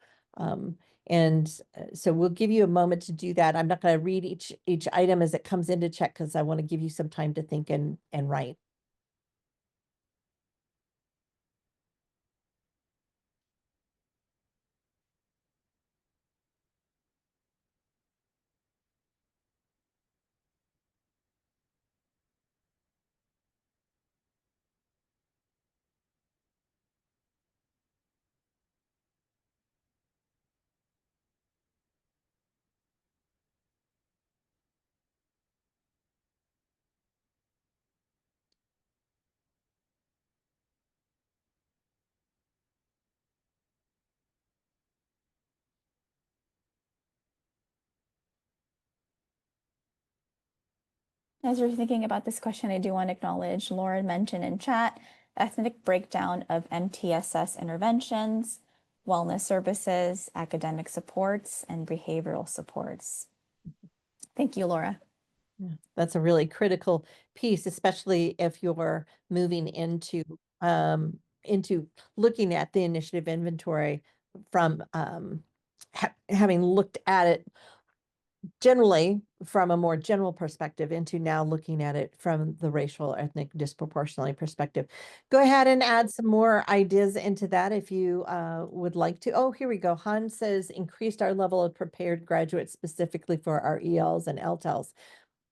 So we'll give you a moment to do that. I'm not going to read each item as it comes into check because I want to give you some time to think and write. As you're thinking about this question, I do want to acknowledge Lauren mentioned in chat, ethnic breakdown of MTSS interventions, wellness services, academic supports, and behavioral supports. Thank you, Laura. Yeah, that's a really critical piece, especially if you're moving into looking at the initiative inventory from having looked at it generally from a more general perspective into now looking at it from the racial ethnic disproportionality perspective. Go ahead and add some more ideas into that if you would like to. Oh, here we go. Han says increased our level of prepared graduates specifically for our ELs and LTELs.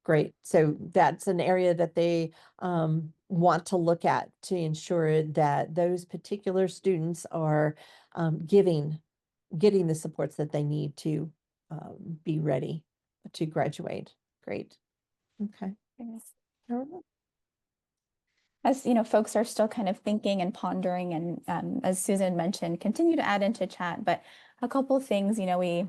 Great. So that's an area that they want to look at to ensure that those particular students are getting the supports that they need to be ready to graduate. Great. Okay. As folks are still kind of thinking and pondering, and as Susan mentioned, continue to add into chat. But a couple of things, we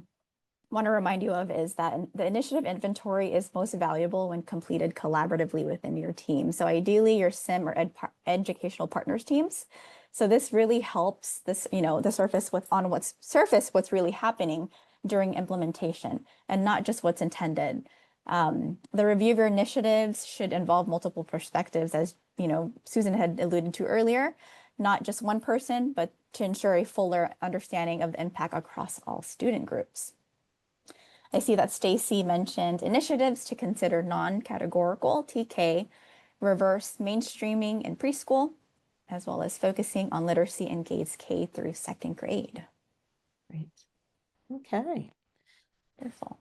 want to remind you of is that the initiative inventory is most valuable when completed collaboratively within your team. So ideally your CIM or educational partners teams. So this really helps this, the surface what's really happening during implementation and not just what's intended. The review of your initiatives should involve multiple perspectives, as Susan had alluded to earlier, not just one person, but to ensure a fuller understanding of the impact across all student groups. I see that Stacy mentioned initiatives to consider non-categorical TK, reverse mainstreaming in preschool, as well as focusing on literacy in grades K through second grade. Great. Okay. Wonderful.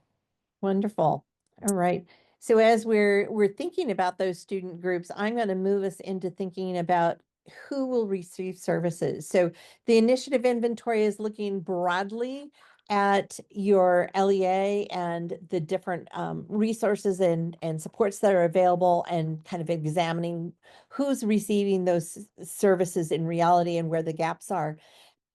Wonderful. All right. So as we're thinking about those student groups, I'm going to move us into thinking about who will receive services. So the initiative inventory is looking broadly at your LEA and the different resources and supports that are available, and kind of examining who's receiving those services in reality and where the gaps are.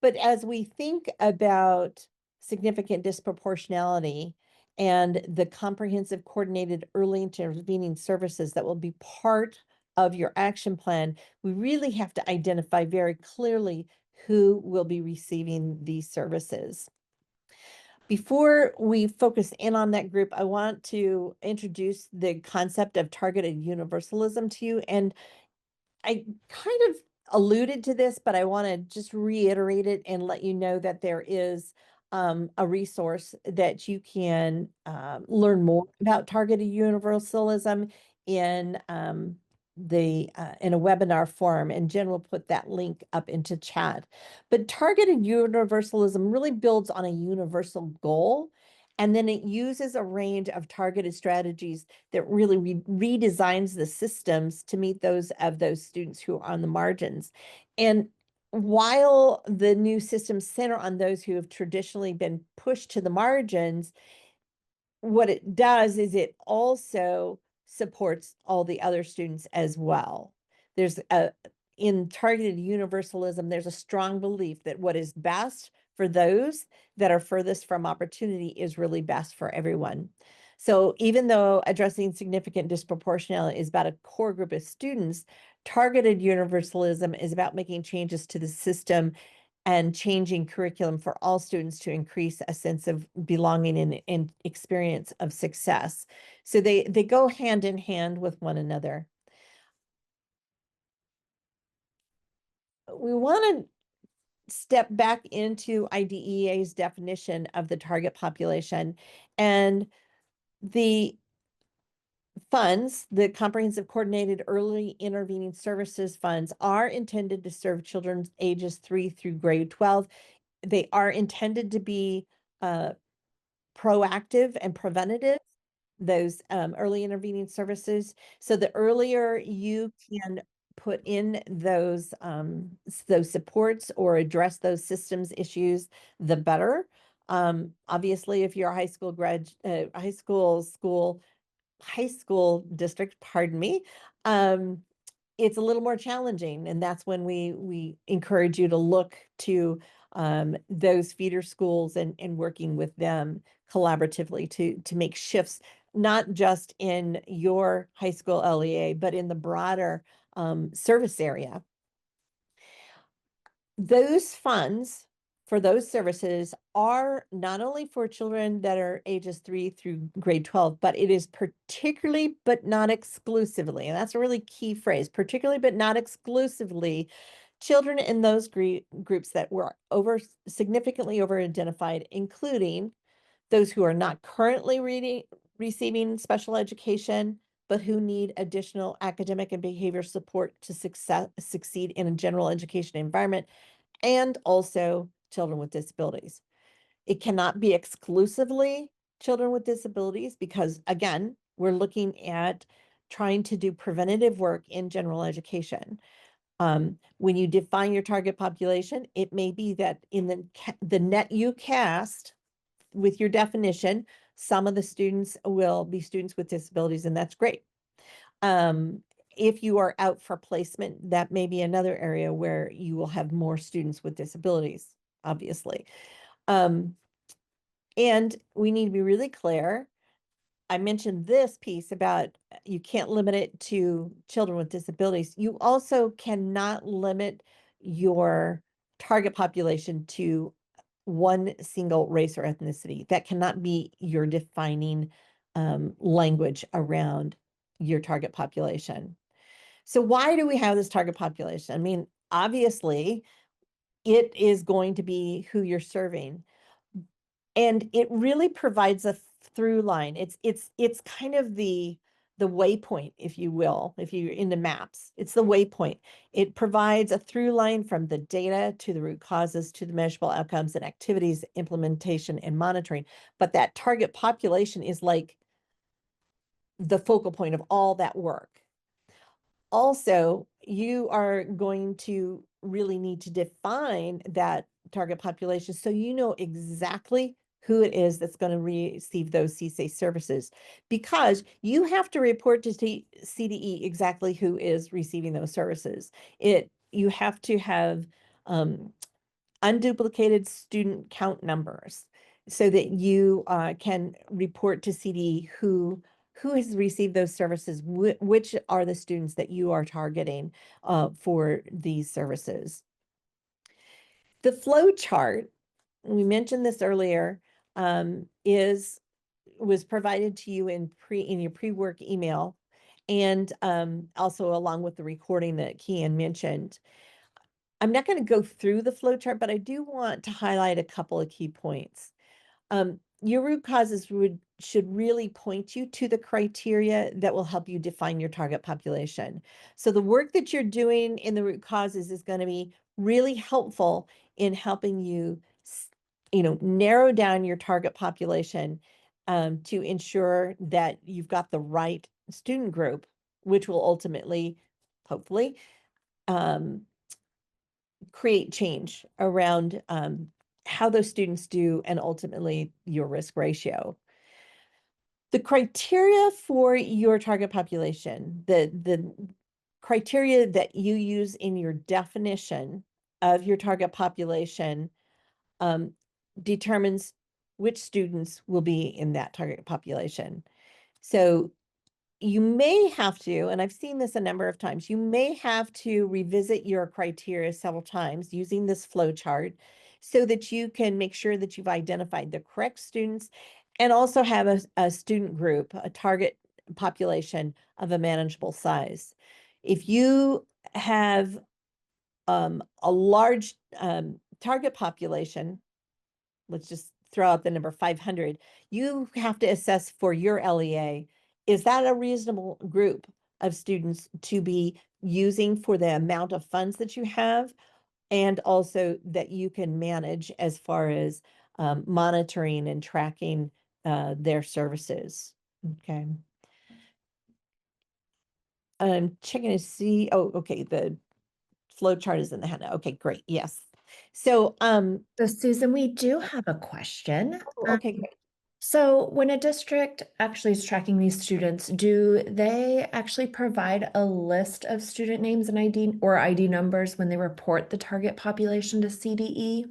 But as we think about significant disproportionality and the comprehensive coordinated early intervening services that will be part of your action plan, we really have to identify very clearly who will be receiving these services. Before we focus in on that group, I want to introduce the concept of targeted universalism to you. And I kind of alluded to this, but I want to just reiterate it and let you know that there is a resource that you can learn more about targeted universalism in in a webinar form, and Jen will put that link up into chat. But targeted universalism really builds on a universal goal, and then it uses a range of targeted strategies that really redesigns the systems to meet those students who are on the margins. And while the new systems center on those who have traditionally been pushed to the margins, what it does is it also supports all the other students as well. In targeted universalism, there's a strong belief that what is best for those that are furthest from opportunity is really best for everyone. So even though addressing significant disproportionality is about a core group of students, targeted universalism is about making changes to the system and changing curriculum for all students to increase a sense of belonging and experience of success. So they go hand in hand with one another. We want to step back into IDEA's definition of the target population, and the funds, the Comprehensive Coordinated Early Intervening Services funds, are intended to serve children ages 3 through grade 12. They are intended to be proactive and preventative, those early intervening services. So the earlier you can put in those supports or address those systems issues, the better. Obviously, if you're a high school district, pardon me, it's a little more challenging, and that's when we encourage you to look to those feeder schools and working with them collaboratively to make shifts, not just in your high school LEA, but in the broader service area. Those funds for those services are not only for children that are ages 3 through grade 12, but it is particularly, but not exclusively, and that's a really key phrase, particularly, but not exclusively, children in those groups that were significantly over-identified, including those who are not currently receiving special education, but who need additional academic and behavior support to succeed in a general education environment, and also children with disabilities. It cannot be exclusively children with disabilities because, again, we're looking at trying to do preventative work in general education. When you define your target population, it may be that in the net you cast with your definition, some of the students will be students with disabilities, and that's great. If you are out for placement, that may be another area where you will have more students with disabilities, obviously. And we need to be really clear. I mentioned this piece about you can't limit it to children with disabilities. You also cannot limit your target population to one single race or ethnicity. That cannot be your defining language around your target population. So why do we have this target population? I mean, obviously, it is going to be who you're serving. And it really provides a through line. It's kind of the waypoint, if you will, if you're into maps. It's the waypoint. It provides a through line from the data to the root causes to the measurable outcomes and activities, implementation, and monitoring. But that target population is like the focal point of all that work. Also, you are going to really need to define that target population so you know exactly who it is that's going to receive those CSA services, because you have to report to CDE exactly who is receiving those services. You have to have unduplicated student count numbers so that you can report to CDE who has received those services, which are the students that you are targeting for these services. The flow chart, we mentioned this earlier, was provided to you in your pre-work email, and also along with the recording that Kian mentioned. I'm not going to go through the flow chart, but I do want to highlight a couple of key points. Your root causes should really point you to the criteria that will help you define your target population. So the work that you're doing in the root causes is going to be really helpful in helping you, narrow down your target population to ensure that you've got the right student group, which will ultimately, hopefully, create change around how those students do and ultimately your risk ratio. The criteria for your target population, the criteria that you use in your definition of your target population determines which students will be in that target population. So you may have to, and I've seen this a number of times, you may have to revisit your criteria several times using this flow chart so that you can make sure that you've identified the correct students and also have a student group, a target population of a manageable size. If you have a large target population, let's just throw out the number 500, you have to assess for your LEA, is that a reasonable group of students to be using for the amount of funds that you have, and also that you can manage as far as monitoring and tracking their services. Okay. I'm checking to see, oh, okay, the flow chart is in the handout. Okay, great, yes. So, So Susan, we do have a question. okay, great. So when a district actually is tracking these students, do they actually provide a list of student names and ID numbers when they report the target population to CDE?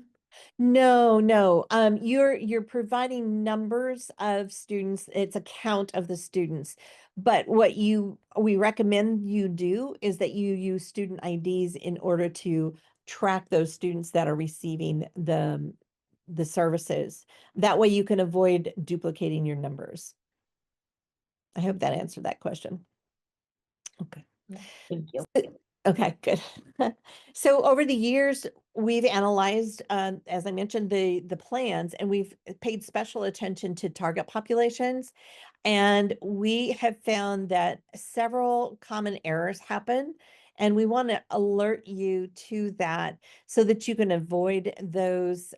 No. You're providing numbers of students. It's a count of the students. But what we recommend you do is that you use student IDs in order to track those students that are receiving the services. That way you can avoid duplicating your numbers. I hope that answered that question. Okay. Thank you. Okay, good. So over the years, we've analyzed, as I mentioned, the plans, and we've paid special attention to target populations. And we have found that several common errors happen, and we want to alert you to that so that you can avoid those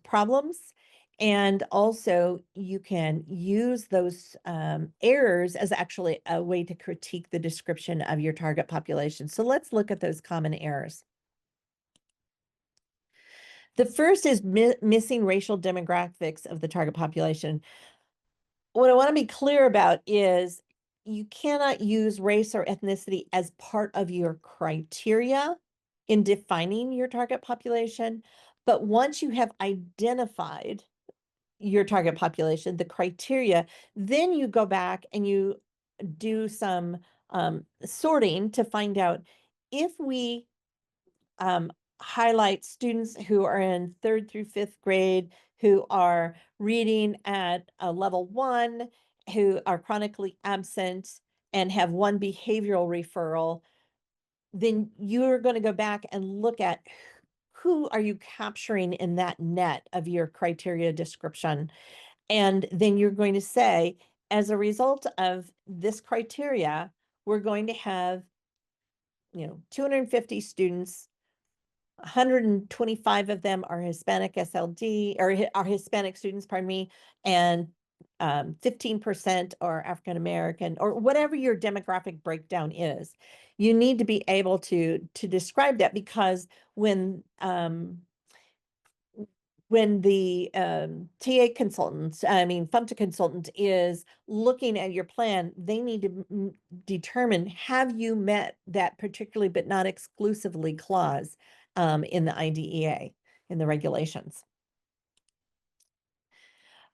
problems. And also you can use those errors as actually a way to critique the description of your target population. So let's look at those common errors. The first is missing racial demographics of the target population. What I want to be clear about is you cannot use race or ethnicity as part of your criteria in defining your target population. But once you have identified your target population, the criteria, then you go back and you do some sorting to find out if we highlight students who are in 3rd through 5th grade, who are reading at a level 1, who are chronically absent and have one behavioral referral, then you're going to go back and look at who are you capturing in that net of your criteria description? And then you're going to say, as a result of this criteria, we're going to have, 250 students, 125 of them are Hispanic SLD, or are Hispanic students, pardon me, and 15% are African American, or whatever your demographic breakdown is. You need to be able to describe that, because when the TA consultant, FMTA consultant is looking at your plan, they need to determine, have you met that particularly but not exclusively clause in the IDEA, in the regulations.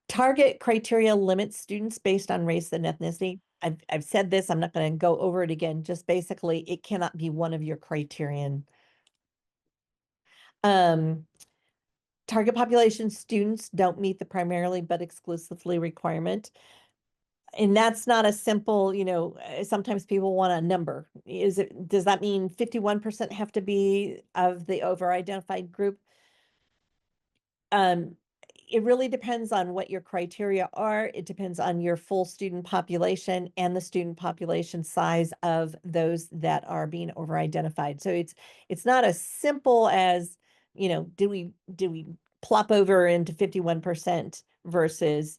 Target criteria limits students based on race and ethnicity. I've said this, I'm not going to go over it again. Just basically, it cannot be one of your criterion. Target population students don't meet the primarily but exclusively requirement. And that's not a simple, sometimes people want a number. Does that mean 51% have to be of the over-identified group? It really depends on what your criteria are. It depends on your full student population and the student population size of those that are being over-identified. So it's not as simple as, did we plop over into 51% versus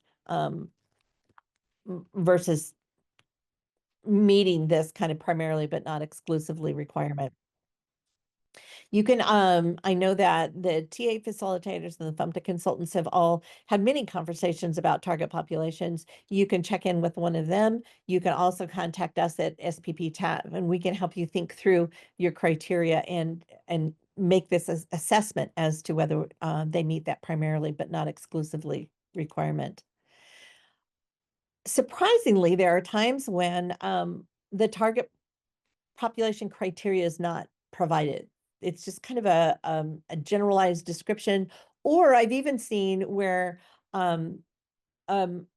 meeting this kind of primarily but not exclusively requirement. You can, I know that the TA facilitators and the FMTA consultants have all had many conversations about target populations. You can check in with one of them. You can also contact us at SPP-TAP, and we can help you think through your criteria and make this assessment as to whether they meet that primarily but not exclusively requirement. Surprisingly, there are times when the target population criteria is not provided. It's just kind of a generalized description. Or I've even seen where an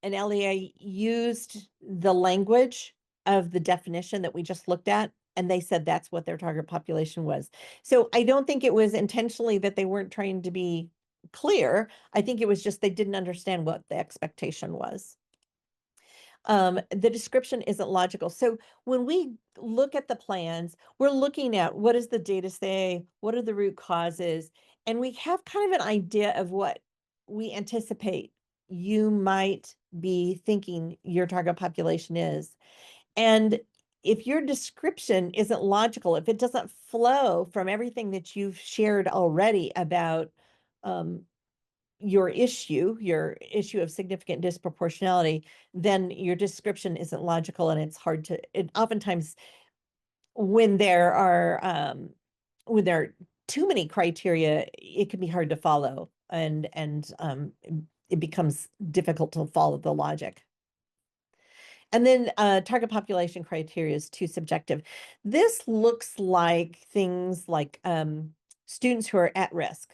LEA used the language of the definition that we just looked at, and they said that's what their target population was. So I don't think it was intentionally that they weren't trying to be clear. I think it was just they didn't understand what the expectation was. The description isn't logical. So when we look at the plans, we're looking at, what does the data say? What are the root causes? And we have kind of an idea of what we anticipate you might be thinking your target population is. And if your description isn't logical, if it doesn't flow from everything that you've shared already about your issue of significant disproportionality, then your description isn't logical, and it's hard to, oftentimes when there are too many criteria, it can be hard to follow, and it becomes difficult to follow the logic. And then target population criteria is too subjective. This looks like things like students who are at risk.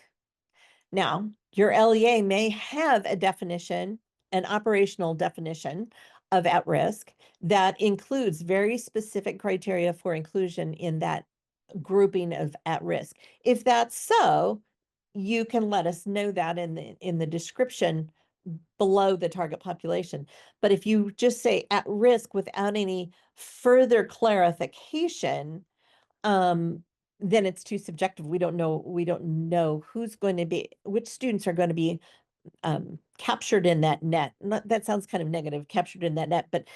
Now, your LEA may have a definition, an operational definition of at risk that includes very specific criteria for inclusion in that grouping of at risk. If that's so, you can let us know that in the description below the target population. But if you just say at risk without any further clarification, then it's too subjective. We don't know who's going to be, which students are going to be captured in that net. That sounds kind of negative, captured in that net, but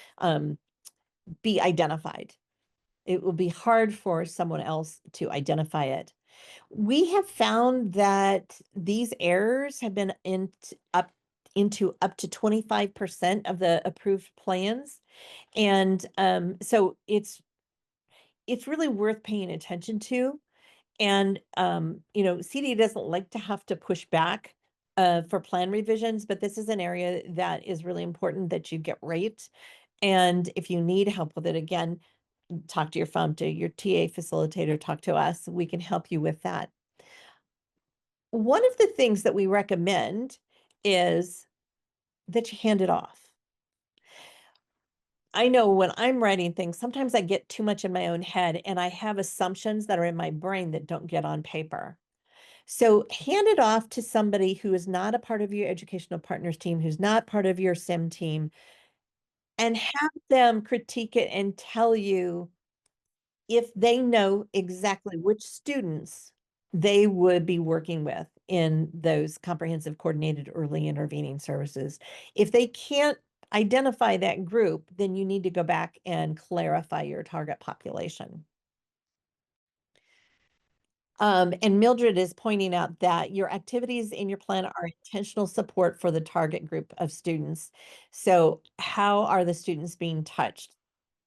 be identified. It will be hard for someone else to identify it. We have found that these errors have been up to 25% of the approved plans. And so it's really worth paying attention to. And, CD doesn't like to have to push back for plan revisions, but this is an area that is really important that you get right. And if you need help with it, again, talk to your FMTA, your TA facilitator, talk to us. We can help you with that. One of the things that we recommend is that you hand it off. I know when I'm writing things, sometimes I get too much in my own head and I have assumptions that are in my brain that don't get on paper. So hand it off to somebody who is not a part of your educational partners team, who's not part of your CIM team, and have them critique it and tell you if they know exactly which students they would be working with in those comprehensive coordinated early intervening services. If they can't identify that group, then you need to go back and clarify your target population. And Mildred is pointing out that your activities in your plan are intentional support for the target group of students. So how are the students being touched?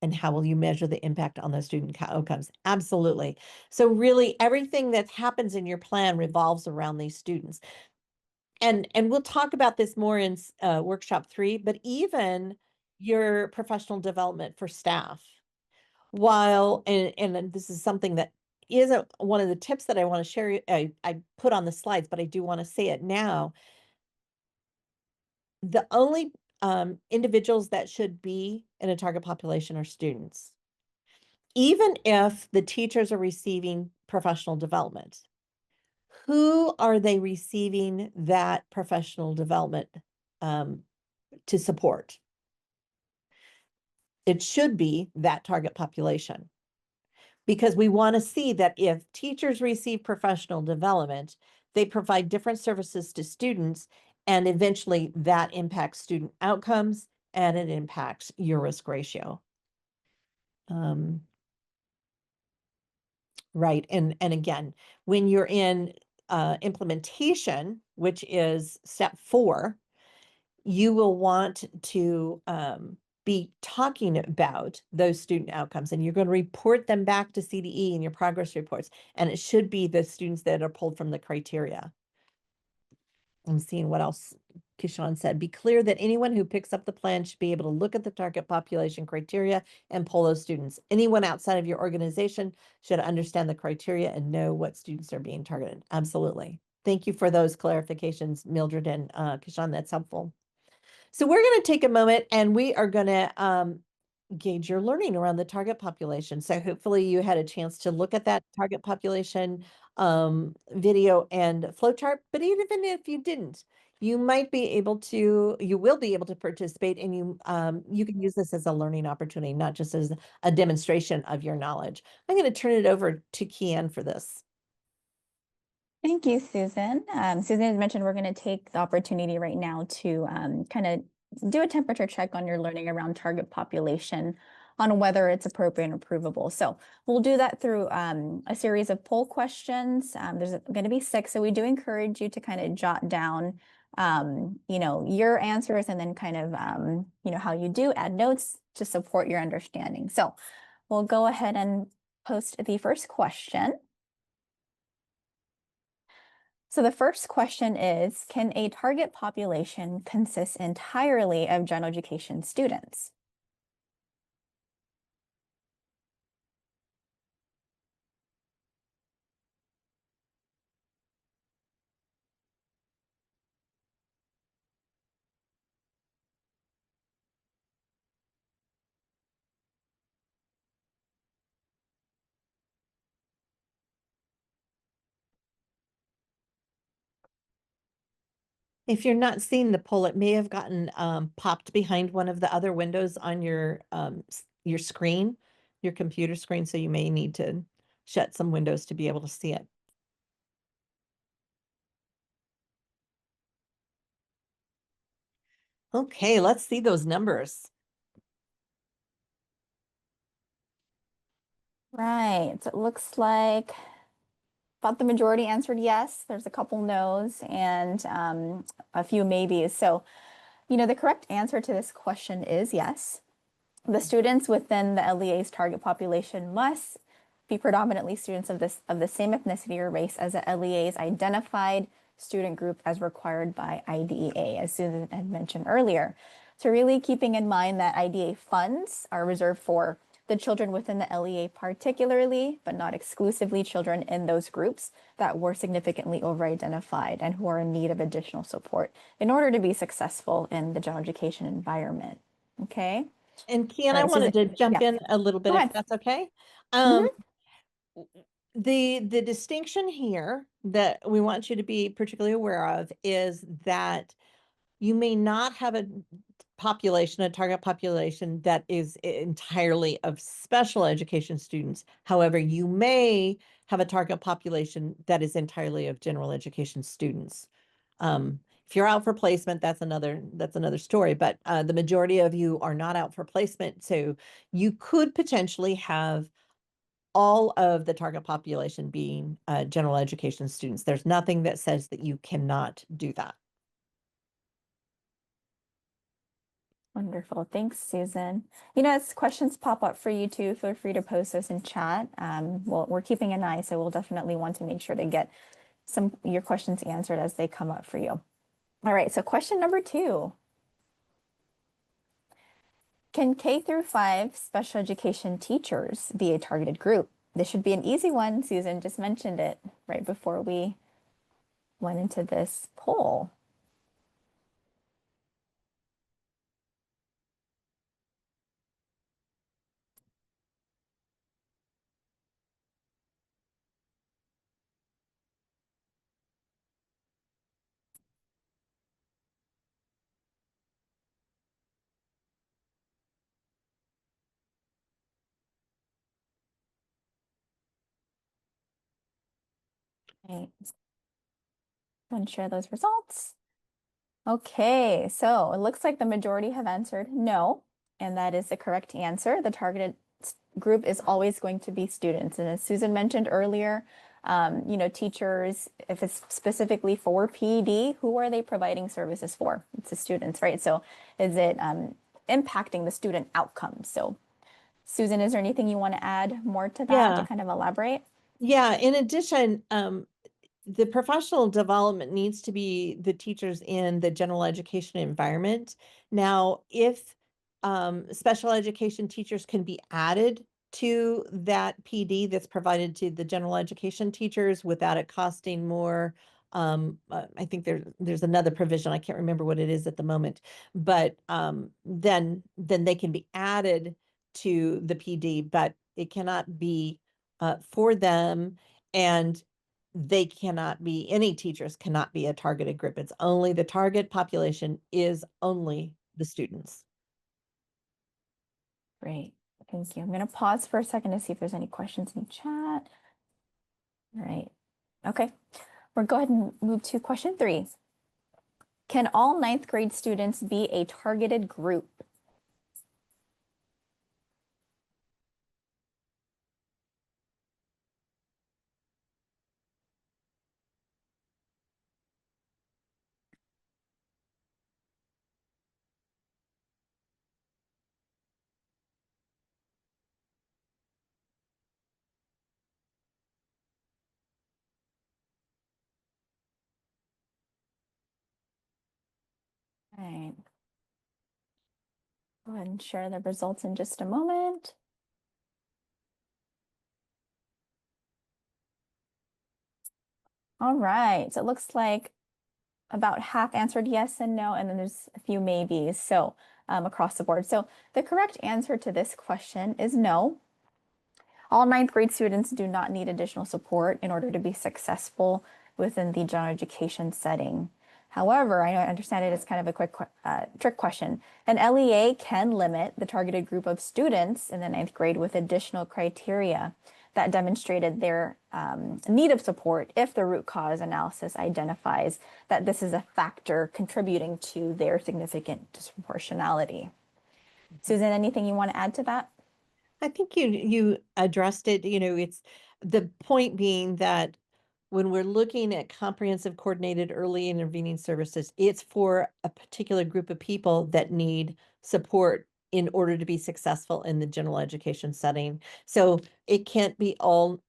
And how will you measure the impact on those student outcomes? Absolutely. So really everything that happens in your plan revolves around these students. And we'll talk about this more in workshop 3, but even your professional development for staff. While, and this is something that isn't one of the tips that I want to share, I put on the slides, but I do want to say it now. The only individuals that should be in a target population are students. Even if the teachers are receiving professional development, who are they receiving that professional development to support? It should be that target population, because we want to see that if teachers receive professional development, they provide different services to students, and eventually that impacts student outcomes and it impacts your risk ratio. Right. And again, when you're in implementation, which is step 4, you will want to be talking about those student outcomes, and you're going to report them back to CDE in your progress reports. And it should be the students that are pulled from the criteria. I'm seeing what else Kishan said. Be clear that anyone who picks up the plan should be able to look at the target population criteria and pull those students. Anyone outside of your organization should understand the criteria and know what students are being targeted. Absolutely. Thank you for those clarifications, Mildred and Kishan. That's helpful. So we're going to take a moment and we are going to gauge your learning around the target population. So hopefully you had a chance to look at that target population video and flowchart, but even if you didn't, you will be able to participate, and you can use this as a learning opportunity, not just as a demonstration of your knowledge. I'm going to turn it over to Kian for this. Thank you, Susan. Susan has mentioned we're going to take the opportunity right now to kind of do a temperature check on your learning around target population on whether it's appropriate and approvable. So we'll do that through a series of poll questions. There's going to be 6, so we do encourage you to kind of jot down your answers, and then kind of how you do add notes to support your understanding. So we'll go ahead and post the first question. So the first question is, can a target population consist entirely of general education students? If you're not seeing the poll, it may have gotten popped behind one of the other windows on your screen, your computer screen. So you may need to shut some windows to be able to see it. Okay, let's see those numbers. Right, so it looks like about the majority answered yes. There's a couple no's and a few maybes. So, the correct answer to this question is yes. The students within the LEA's target population must be predominantly students of the same ethnicity or race as the LEA's identified student group as required by IDEA, as Susan had mentioned earlier. So really keeping in mind that IDEA funds are reserved for the children within the LEA, particularly, but not exclusively, children in those groups that were significantly over-identified and who are in need of additional support in order to be successful in the general education environment. Okay. And Kian, I wanted to jump in a little bit, if that's okay. The distinction here that we want you to be particularly aware of is that you may not have a population, a target population that is entirely of special education students. However, you may have a target population that is entirely of general education students. If you're out for placement, that's another story, but the majority of you are not out for placement. So you could potentially have all of the target population being general education students. There's nothing that says that you cannot do that. Wonderful. Thanks, Susan. You know, as questions pop up for you too, feel free to post those in chat. Well, we're keeping an eye, so we'll definitely want to make sure to get your questions answered as they come up for you. All right, so question number 2. Can K through 5 special education teachers be a targeted group? This should be an easy one. Susan just mentioned it right before we went into this poll. Right. Want to share those results? Okay, so it looks like the majority have answered no, and that is the correct answer. The targeted group is always going to be students. And as Susan mentioned earlier, you know, teachers, if it's specifically for PD, who are they providing services for? It's the students, right? So is it impacting the student outcomes? So Susan, is there anything you want to add more to that to kind of elaborate? Yeah, in addition, the professional development needs to be the teachers in the general education environment. Now, if special education teachers can be added to that PD that's provided to the general education teachers without it costing more, I think there's another provision, I can't remember what it is at the moment, but then they can be added to the PD, but it cannot be for them, and any teachers cannot be a targeted group. It's only the target population is only the students. Great, thank you. I'm going to pause for a second to see if there's any questions in chat. All right, okay. We'll go ahead and move to question 3. Can all 9th grade students be a targeted group? All right. Go ahead and share the results in just a moment. All right, so it looks like about half answered yes and no, and then there's a few maybes, so across the board. So the correct answer to this question is no. All 9th grade students do not need additional support in order to be successful within the general education setting. However, I understand it is kind of a quick trick question. An LEA can limit the targeted group of students in the 9th grade with additional criteria that demonstrated their need of support if the root cause analysis identifies that this is a factor contributing to their significant disproportionality. Susan, anything you want to add to that? I think you addressed it. You know, it's the point being that when we're looking at comprehensive coordinated early intervening services, it's for a particular group of people that need support in order to be successful in the general education setting. So it can't be all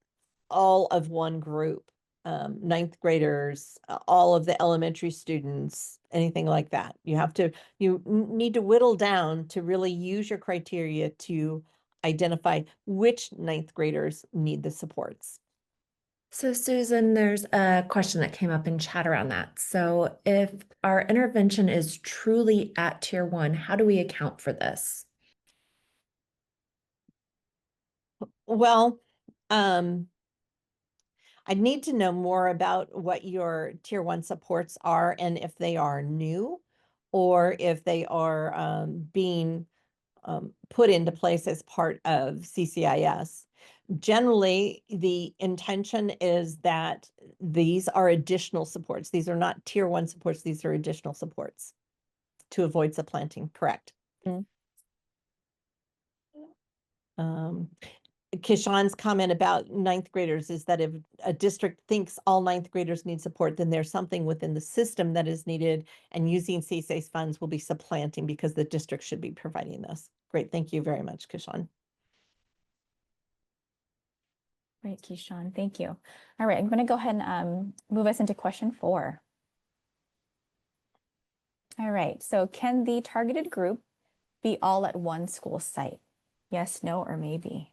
of one group, 9th graders, all of the elementary students, anything like that. You need to whittle down to really use your criteria to identify which 9th graders need the supports. So Susan, there's a question that came up in chat around that. So if our intervention is truly at tier 1, how do we account for this? Well, I'd need to know more about what your tier one supports are and if they are new or if they are being put into place as part of CCIS. Generally, the intention is that these are additional supports. These are not tier one supports. These are additional supports to avoid supplanting, correct? Mm. Kishan's comment about ninth graders is that if a district thinks all ninth graders need support, then there's something within the system that is needed, and using CSA's funds will be supplanting because the district should be providing this. Great, thank you very much, Kishan. Great, Keyshawn, thank you. All right, I'm going to go ahead and move us into question 4. All right, so can the targeted group be all at one school site? Yes, no, or maybe?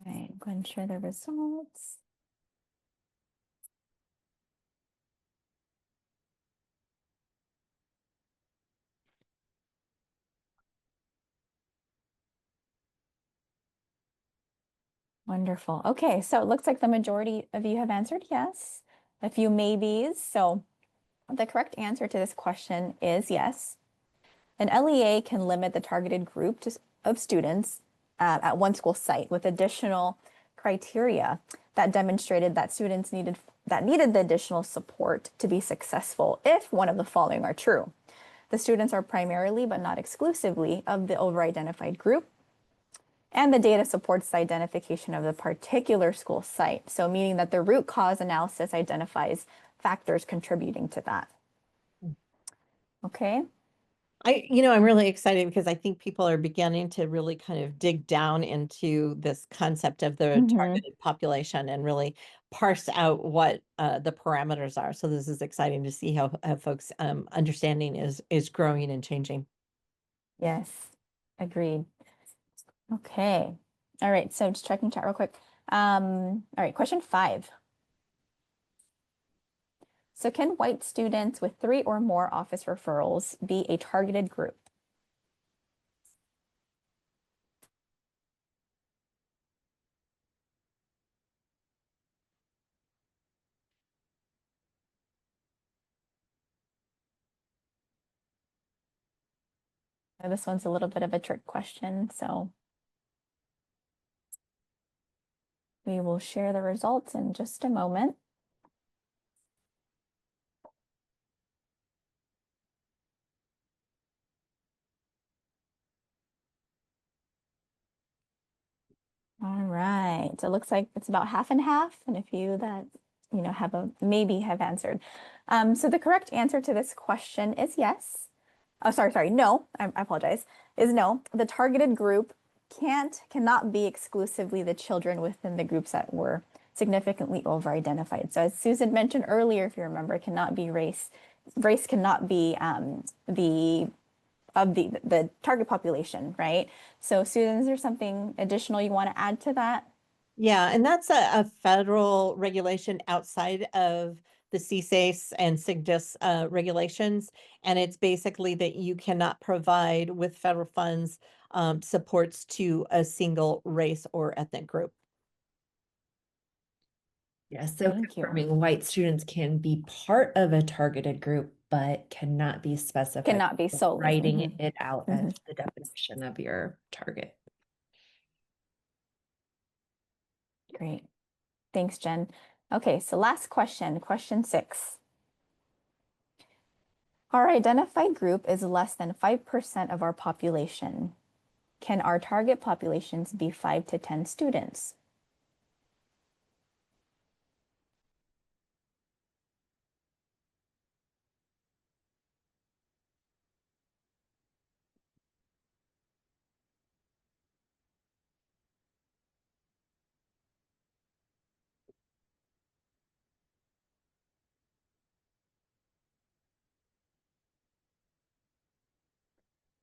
All right, I'm going to share the results. Wonderful. Okay, so it looks like the majority of you have answered yes, a few maybes. So the correct answer to this question is yes. An LEA can limit the targeted group of students at one school site with additional criteria that demonstrated that students needed the additional support to be successful if one of the following are true. The students are primarily, but not exclusively, of the over-identified group, and the data supports the identification of the particular school site. So meaning that the root cause analysis identifies factors contributing to that. Okay. I'm really excited because I think people are beginning to really kind of dig down into this concept of the targeted population and really parse out what the parameters are. So this is exciting to see how folks' understanding is growing and changing. Yes, agreed. Okay. All right. So just checking chat real quick. All right. Question 5. So can white students with 3 or more office referrals be a targeted group? Now, this one's a little bit of a trick question, so we will share the results in just a moment. All right, so it looks like it's about half and half, and a few that have maybe have answered. So the correct answer to this question is yes. Oh, sorry, no, I apologize, is no. The targeted group cannot be exclusively the children within the groups that were significantly over-identified. So as Susan mentioned earlier, if you remember, it cannot be race. Race cannot be the target population, right? So Susan, is there something additional you want to add to that? Yeah, and that's a federal regulation outside of the CSACE and SIGDIS regulations. And it's basically that you cannot provide with federal funds supports to a single race or ethnic group. Yes, so Thank you. confirming white students can be part of a targeted group, but cannot be specified. Cannot be solely. Writing it out as the definition of your target. Great. Thanks, Jen. Okay, so last question, question 6. Our identified group is less than 5% of our population. Can our target populations be 5 to 10 students?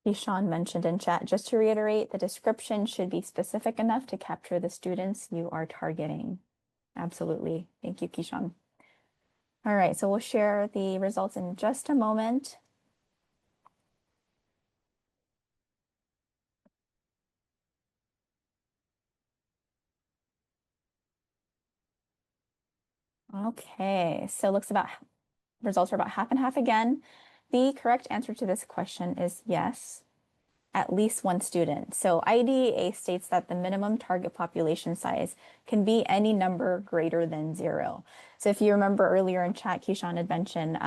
Keyshawn mentioned in chat, just to reiterate, the description should be specific enough to capture the students you are targeting. Absolutely. Thank you, Keyshawn. All right, so we'll share the results in just a moment. Okay, so results are about half and half again. The correct answer to this question is yes, at least one student. So IDEA states that the minimum target population size can be any number greater than 0. So if you remember earlier in chat, Keyshawn had mentioned,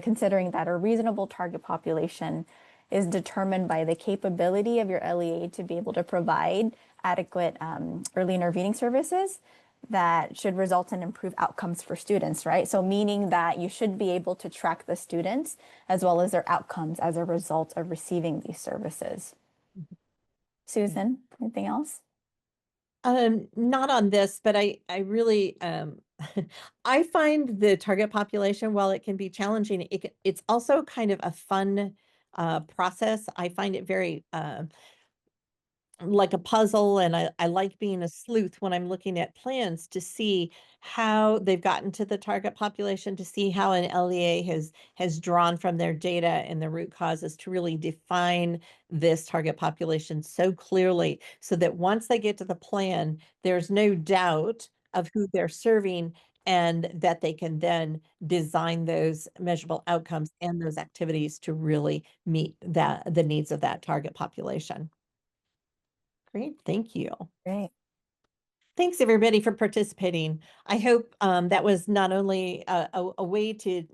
considering that a reasonable target population is determined by the capability of your LEA to be able to provide adequate early intervening services that should result in improved outcomes for students, right? So meaning that you should be able to track the students as well as their outcomes as a result of receiving these services. Susan, anything else? Not on this, but I really, I find the target population, while it can be challenging, it's also kind of a fun process. I find it very like a puzzle, and I like being a sleuth when I'm looking at plans to see how they've gotten to the target population, to see how an LEA has drawn from their data and the root causes to really define this target population so clearly, so that once they get to the plan, there's no doubt of who they're serving, and that they can then design those measurable outcomes and those activities to really meet the needs of that target population. Great, thank you. Great. Thanks, everybody, for participating. I hope that was not only a way to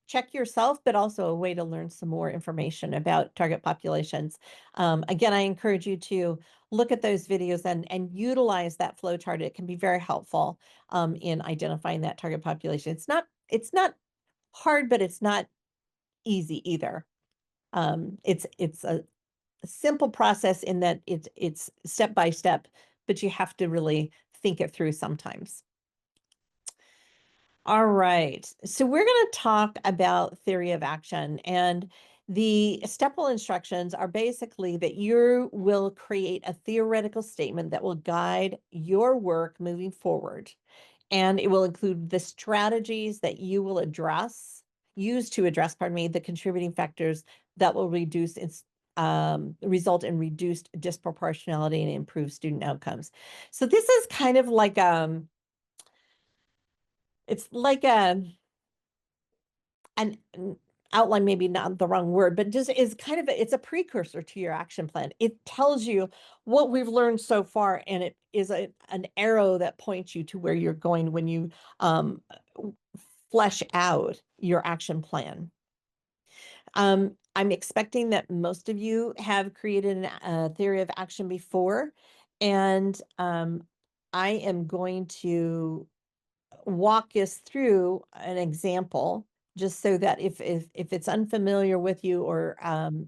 check yourself, but also a way to learn some more information about target populations. Again, I encourage you to look at those videos and utilize that flow chart. It can be very helpful in identifying that target population. It's not hard, but it's not easy either. It's a simple process in that it's step by step, but you have to really think it through sometimes. All right, so we're going to talk about theory of action, and the step-well instructions are basically that you will create a theoretical statement that will guide your work moving forward, and it will include the strategies that you will use to address, the contributing factors that will result in reduced disproportionality and improve student outcomes. So this is kind of like it's like an outline, maybe not the wrong word, but just is kind of it's a precursor to your action plan. It tells you what we've learned so far, and it is an arrow that points you to where you're going when you flesh out your action plan. I'm expecting that most of you have created a theory of action before, and I am going to walk us through an example, just so that if it's unfamiliar with you, or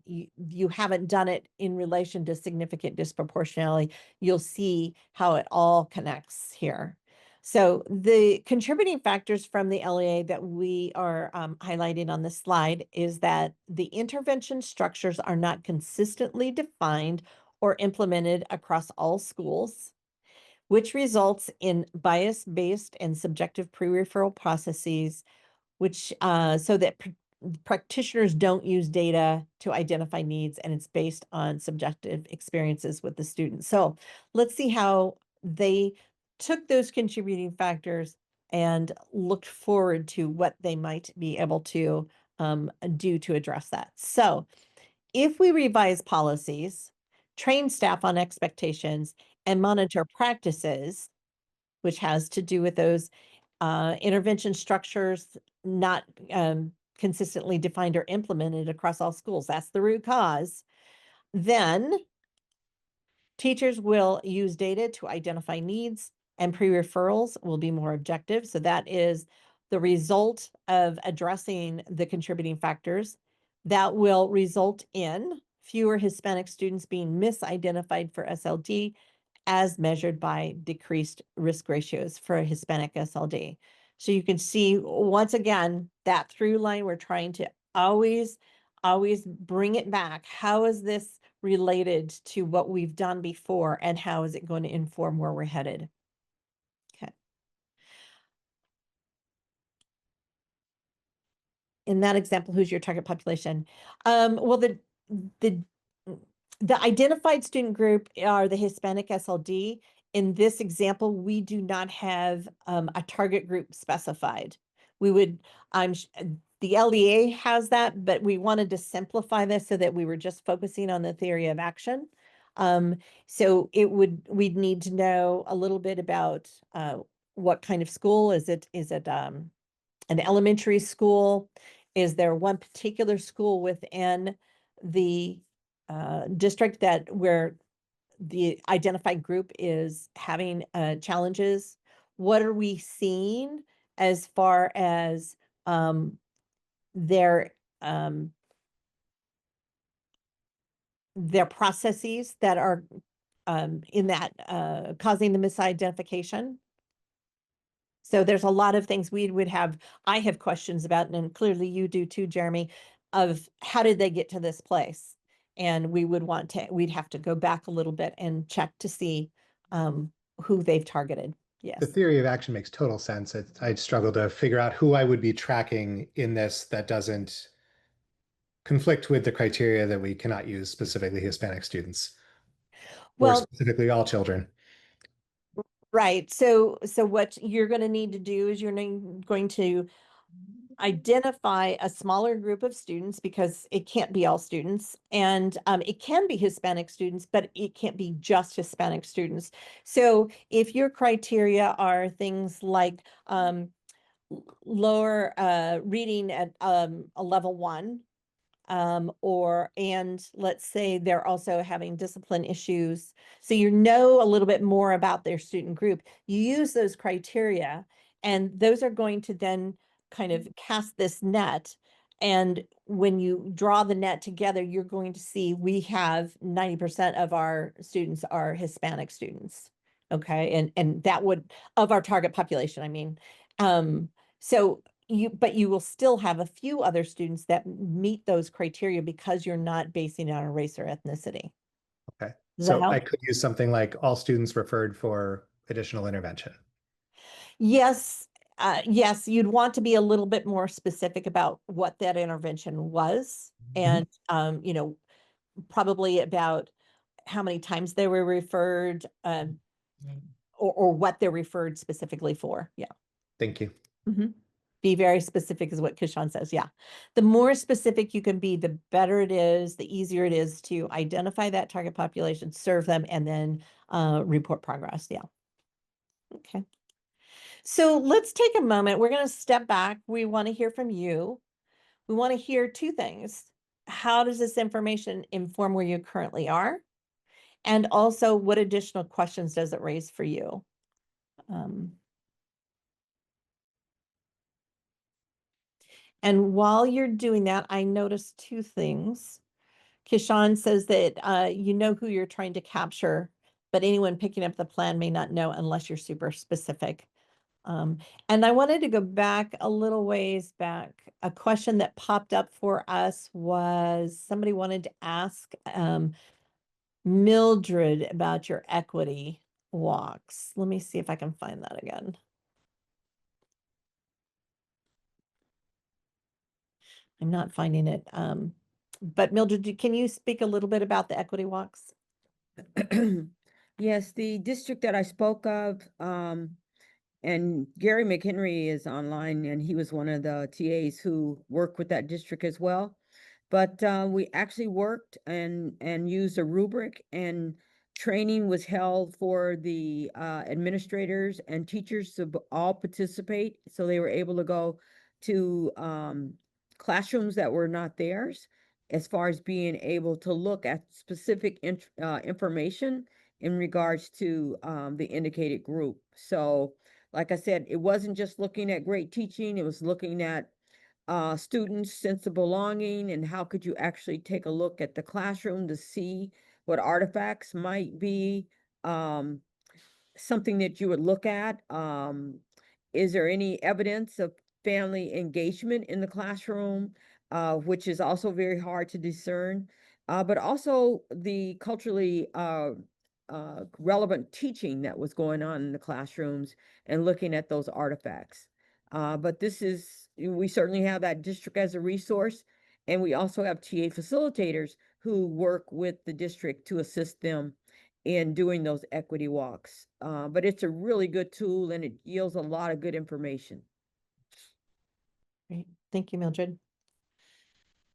you haven't done it in relation to significant disproportionality, you'll see how it all connects here. So the contributing factors from the LEA that we are highlighting on this slide is that the intervention structures are not consistently defined or implemented across all schools, which results in bias-based and subjective pre-referral processes, which so that practitioners don't use data to identify needs, and it's based on subjective experiences with the students. So let's see how they took those contributing factors and looked forward to what they might be able to do to address that. So if we revise policies, train staff on expectations, and monitor practices, which has to do with those intervention structures not consistently defined or implemented across all schools, that's the root cause, then teachers will use data to identify needs, and pre-referrals will be more objective. So that is the result of addressing the contributing factors. That will result in fewer Hispanic students being misidentified for SLD, as measured by decreased risk ratios for a Hispanic SLD. So you can see, once again, that through line, we're trying to always always bring it back. How is this related to what we've done before, and how is it going to inform where we're headed? Okay. In that example, who's your target population? Well, the the identified student group are the Hispanic SLD. In this example, we do not have a target group specified. We would, the LEA has that, but we wanted to simplify this so that we were just focusing on the theory of action. So we'd need to know a little bit about what kind of school. Is it an elementary school? Is there one particular school within the district that where the identified group is having challenges? What are we seeing as far as their processes that are in that causing the misidentification? So there's a lot of things I have questions about, and clearly you do too, Jeremy, of how did they get to this place? And we'd have to go back a little bit and check to see who they've targeted. Yes. The theory of action makes total sense. I'd struggle to figure out who I would be tracking in this that doesn't conflict with the criteria that we cannot use specifically Hispanic students, or Well, specifically all children. right. So what you're going to need to do is you're going to identify a smaller group of students, because it can't be all students, and it can be Hispanic students, but it can't be just Hispanic students. So if your criteria are things like lower reading at a level 1, and let's say they're also having discipline issues, so you know a little bit more about their student group, you use those criteria, and those are going to then kind of cast this net. And when you draw the net together, you're going to see we have 90% of our students are Hispanic students. Okay, and that would, of our target population, I mean. So but you will still have a few other students that meet those criteria because you're not basing it on a race or ethnicity. Okay. Does that So I help? could use something like all students referred for additional intervention. Yes, yes, you'd want to be a little bit more specific about what that intervention was, and probably about how many times they were referred, or what they're referred specifically for. Yeah. Thank you. Be very specific is what Kishan says. Yeah. The more specific you can be, the better it is, the easier it is to identify that target population, serve them, and then report progress. Yeah. Okay. So let's take a moment. We're going to step back. We want to hear from you. We want to hear two things. How does this information inform where you currently are? And also, what additional questions does it raise for you? And while you're doing that, I noticed two things. Kishan says that you know who you're trying to capture, but anyone picking up the plan may not know unless you're super specific. And I wanted to go back a little ways back. A question that popped up for us was somebody wanted to ask Mildred about your equity walks. Let me see if I can find that again. I'm not finding it. But Mildred, can you speak a little bit about the equity walks? Yes, the district that I spoke of, and Gary McHenry is online, and he was one of the TAs who worked with that district as well. But we actually worked and used a rubric, and training was held for the administrators and teachers to all participate. So they were able to go to classrooms that were not theirs, as far as being able to look at specific information in regards to the indicated group. So like I said, it wasn't just looking at great teaching, it was looking at students' sense of belonging, and how could you actually take a look at the classroom to see what artifacts might be something that you would look at. Is there any evidence of family engagement in the classroom? which is also very hard to discern, but also the culturally relevant teaching that was going on in the classrooms and looking at those artifacts. But we certainly have that district as a resource, and we also have TA facilitators who work with the district to assist them in doing those equity walks. But it's a really good tool and it yields a lot of good information. Great. Thank you, Mildred.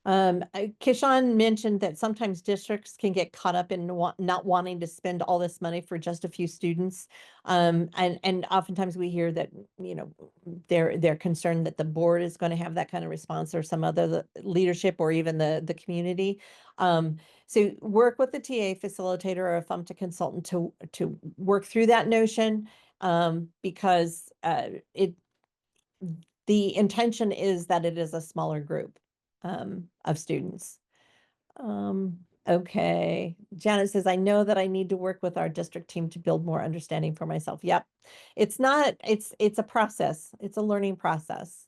Kishan mentioned that sometimes districts can get caught up in not wanting to spend all this money for just a few students. And oftentimes we hear that, you know, they're concerned that the board is going to have that kind of response, or some other leadership, or even the community. So work with the TA facilitator or a FMTA consultant to work through that notion, because the intention is that it is a smaller group of students. Okay. Janet says, I know that I need to work with our district team to build more understanding for myself. Yep. It's a process. It's a learning process.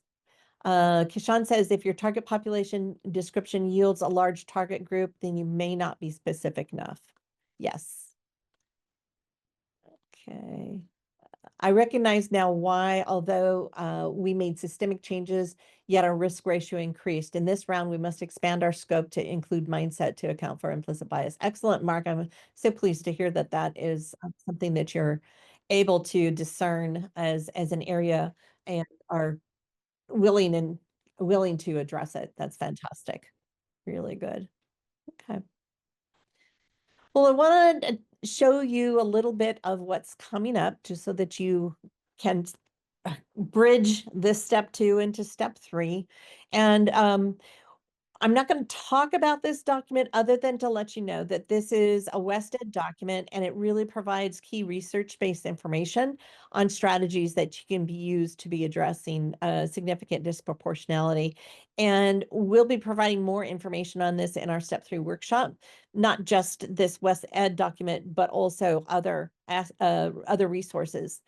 Kishan says, if your target population description yields a large target group, then you may not be specific enough. Yes. Okay. I recognize now why, although we made systemic changes, yet our risk ratio increased. In this round, we must expand our scope to include mindset to account for implicit bias. Excellent, Mark. I'm so pleased to hear that that is something that you're able to discern as an area and are willing to address it. That's fantastic. Really good. Okay. Well, I want to show you a little bit of what's coming up, just so that you can bridge this step 2 into step 3. And I'm not going to talk about this document other than to let you know that this is a WestEd document, and it really provides key research-based information on strategies that you can be used to be addressing significant disproportionality. And we'll be providing more information on this in our step 3 workshop, not just this WestEd document, but also other resources.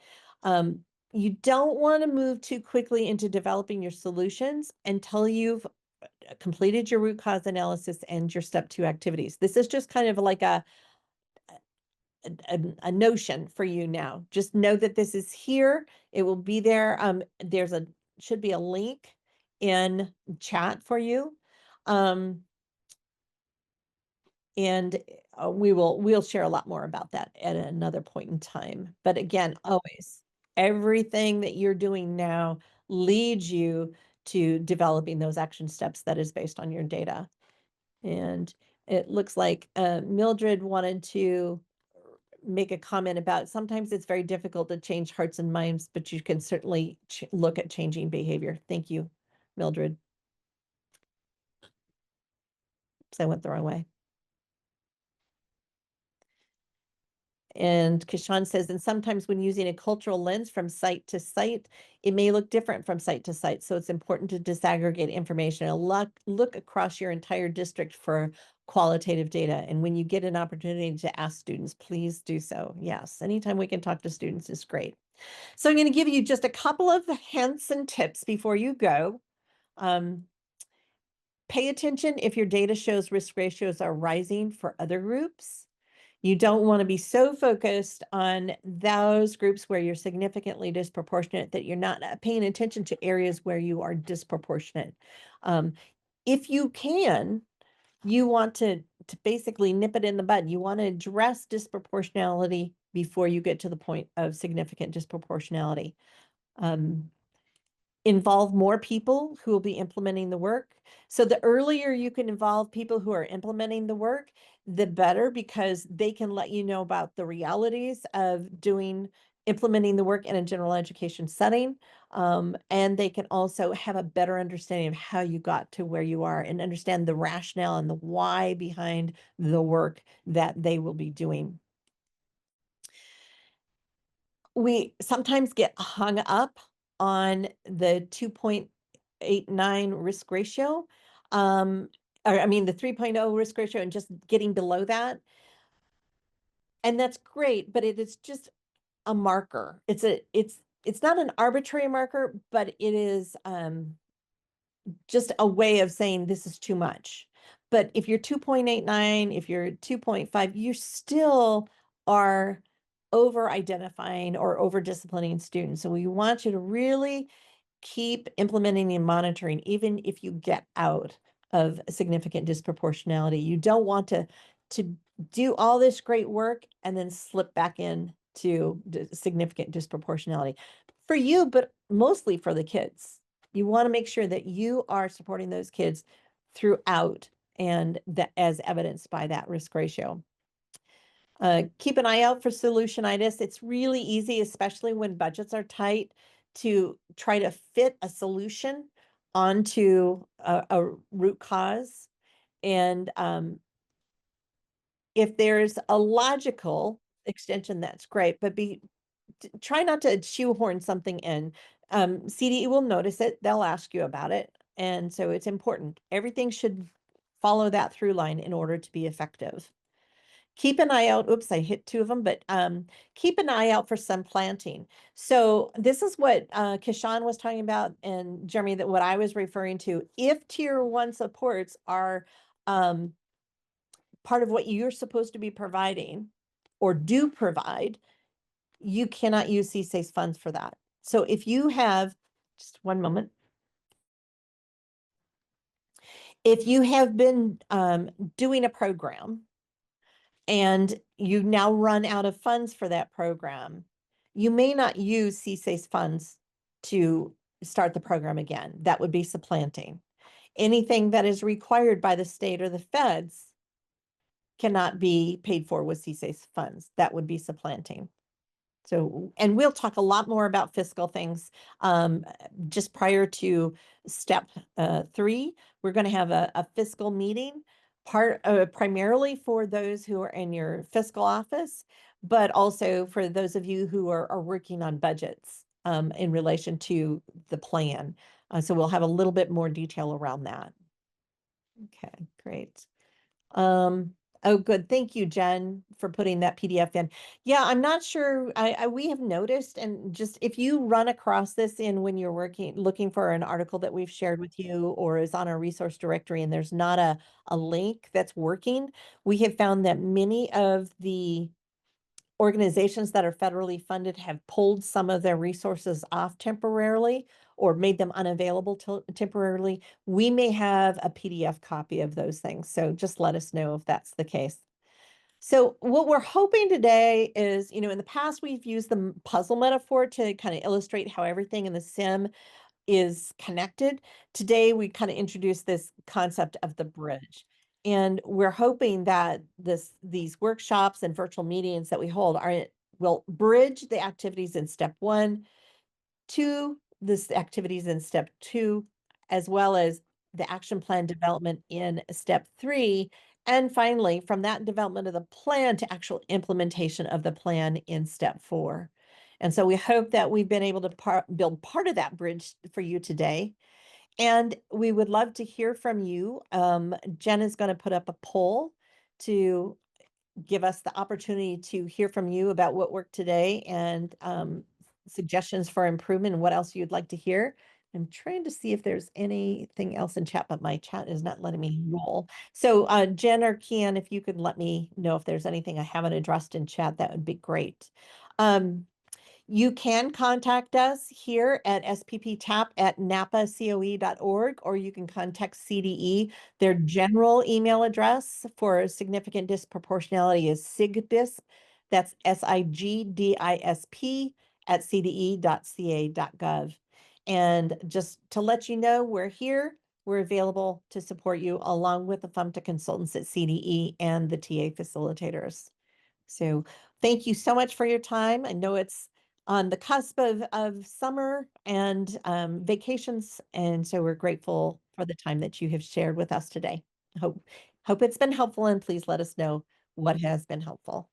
You don't want to move too quickly into developing your solutions until you've completed your root cause analysis and your step 2 activities. This is just kind of like a notion for you now. Just know that this is here. It will be there. Should be a link in chat for you. And we'll share a lot more about that at another point in time. But again, always, everything that you're doing now leads you to developing those action steps that is based on your data. And it looks like Mildred wanted to make a comment about sometimes it's very difficult to change hearts and minds, but you can certainly look at changing behavior. Thank you, Mildred. So I went the wrong way. And Kishan says, and sometimes when using a cultural lens from site to site, it may look different from site to site. So it's important to disaggregate information and look across your entire district for qualitative data. And when you get an opportunity to ask students, please do so. Yes, anytime we can talk to students is great. So I'm going to give you just a couple of hints and tips before you go. Pay attention if your data shows risk ratios are rising for other groups. You don't want to be so focused on those groups where you're significantly disproportionate that you're not paying attention to areas where you are disproportionate. If you can, you want to basically nip it in the bud. You want to address disproportionality before you get to the point of significant disproportionality. Involve more people who will be implementing the work. So the earlier you can involve people who are implementing the work, the better, because they can let you know about the realities of implementing the work in a general education setting. And they can also have a better understanding of how you got to where you are and understand the rationale and the why behind the work that they will be doing. We sometimes get hung up on the 2.89 risk ratio, or I mean the 3.0 risk ratio, and just getting below that. And that's great, but it is just a marker. It's not an arbitrary marker, but it is just a way of saying this is too much. But if you're 2.89, if you're 2.5, you still are over identifying or over disciplining students. So we want you to really keep implementing and monitoring, even if you get out of significant disproportionality. You don't want to do all this great work and then slip back in to significant disproportionality for you, but mostly for the kids. You want to make sure that you are supporting those kids throughout, and that as evidenced by that risk ratio. Keep an eye out for solutionitis. It's really easy, especially when budgets are tight, to try to fit a solution onto a root cause. And if there's a logical extension, that's great, but try not to shoehorn something in. CDE will notice it. They'll ask you about it. And so it's important. Everything should follow that through line in order to be effective. Keep an eye out. Oops, I hit 2 of them, but keep an eye out for some planting. So this is what Kishan was talking about, and Jeremy, that what I was referring to. If tier 1 supports are part of what you're supposed to be providing or do provide, you cannot use CSACE funds for that. So if you have, just one moment. If you have been doing a program and you now run out of funds for that program, you may not use CSACE funds to start the program again. That would be supplanting. Anything that is required by the state or the feds cannot be paid for with CSACE funds. That would be supplanting. So, and we'll talk a lot more about fiscal things just prior to step 3. We're going to have a fiscal meeting, primarily for those who are in your fiscal office, but also for those of you who are working on budgets in relation to the plan. So we'll have a little bit more detail around that. Okay, great. Oh, good. Thank you, Jen, for putting that PDF in. Yeah, I'm not sure. We have noticed, and just if you run across this in when you're looking for an article that we've shared with you or is on our resource directory, and there's not a link that's working, we have found that many of the organizations that are federally funded have pulled some of their resources off temporarily or made them unavailable temporarily. We may have a PDF copy of those things. So just let us know if that's the case. So what we're hoping today is, in the past, we've used the puzzle metaphor to kind of illustrate how everything in the CIM is connected. Today, we kind of introduced this concept of the bridge. And we're hoping that these workshops and virtual meetings that we hold will bridge the activities in step 1 to the activities in step 2, as well as the action plan development in step 3. And finally, from that development of the plan to actual implementation of the plan in step 4. And so we hope that we've been able to build part of that bridge for you today. And we would love to hear from you. Jen is going to put up a poll to give us the opportunity to hear from you about what worked today and suggestions for improvement and what else you'd like to hear. I'm trying to see if there's anything else in chat, but my chat is not letting me roll. So Jen or Kian, if you could let me know if there's anything I haven't addressed in chat, that would be great. You can contact us here at SPP-TAP at napacoe.org, or you can contact CDE. Their general email address for significant disproportionality is SIGDISP. That's SIGDISP at cde.ca.gov. And just to let you know, we're here. We're available to support you along with the FMTA consultants at CDE and the TA facilitators. So thank you so much for your time. I know it's on the cusp of summer and vacations, and so we're grateful for the time that you have shared with us today. Hope it's been helpful, and please let us know what has been helpful.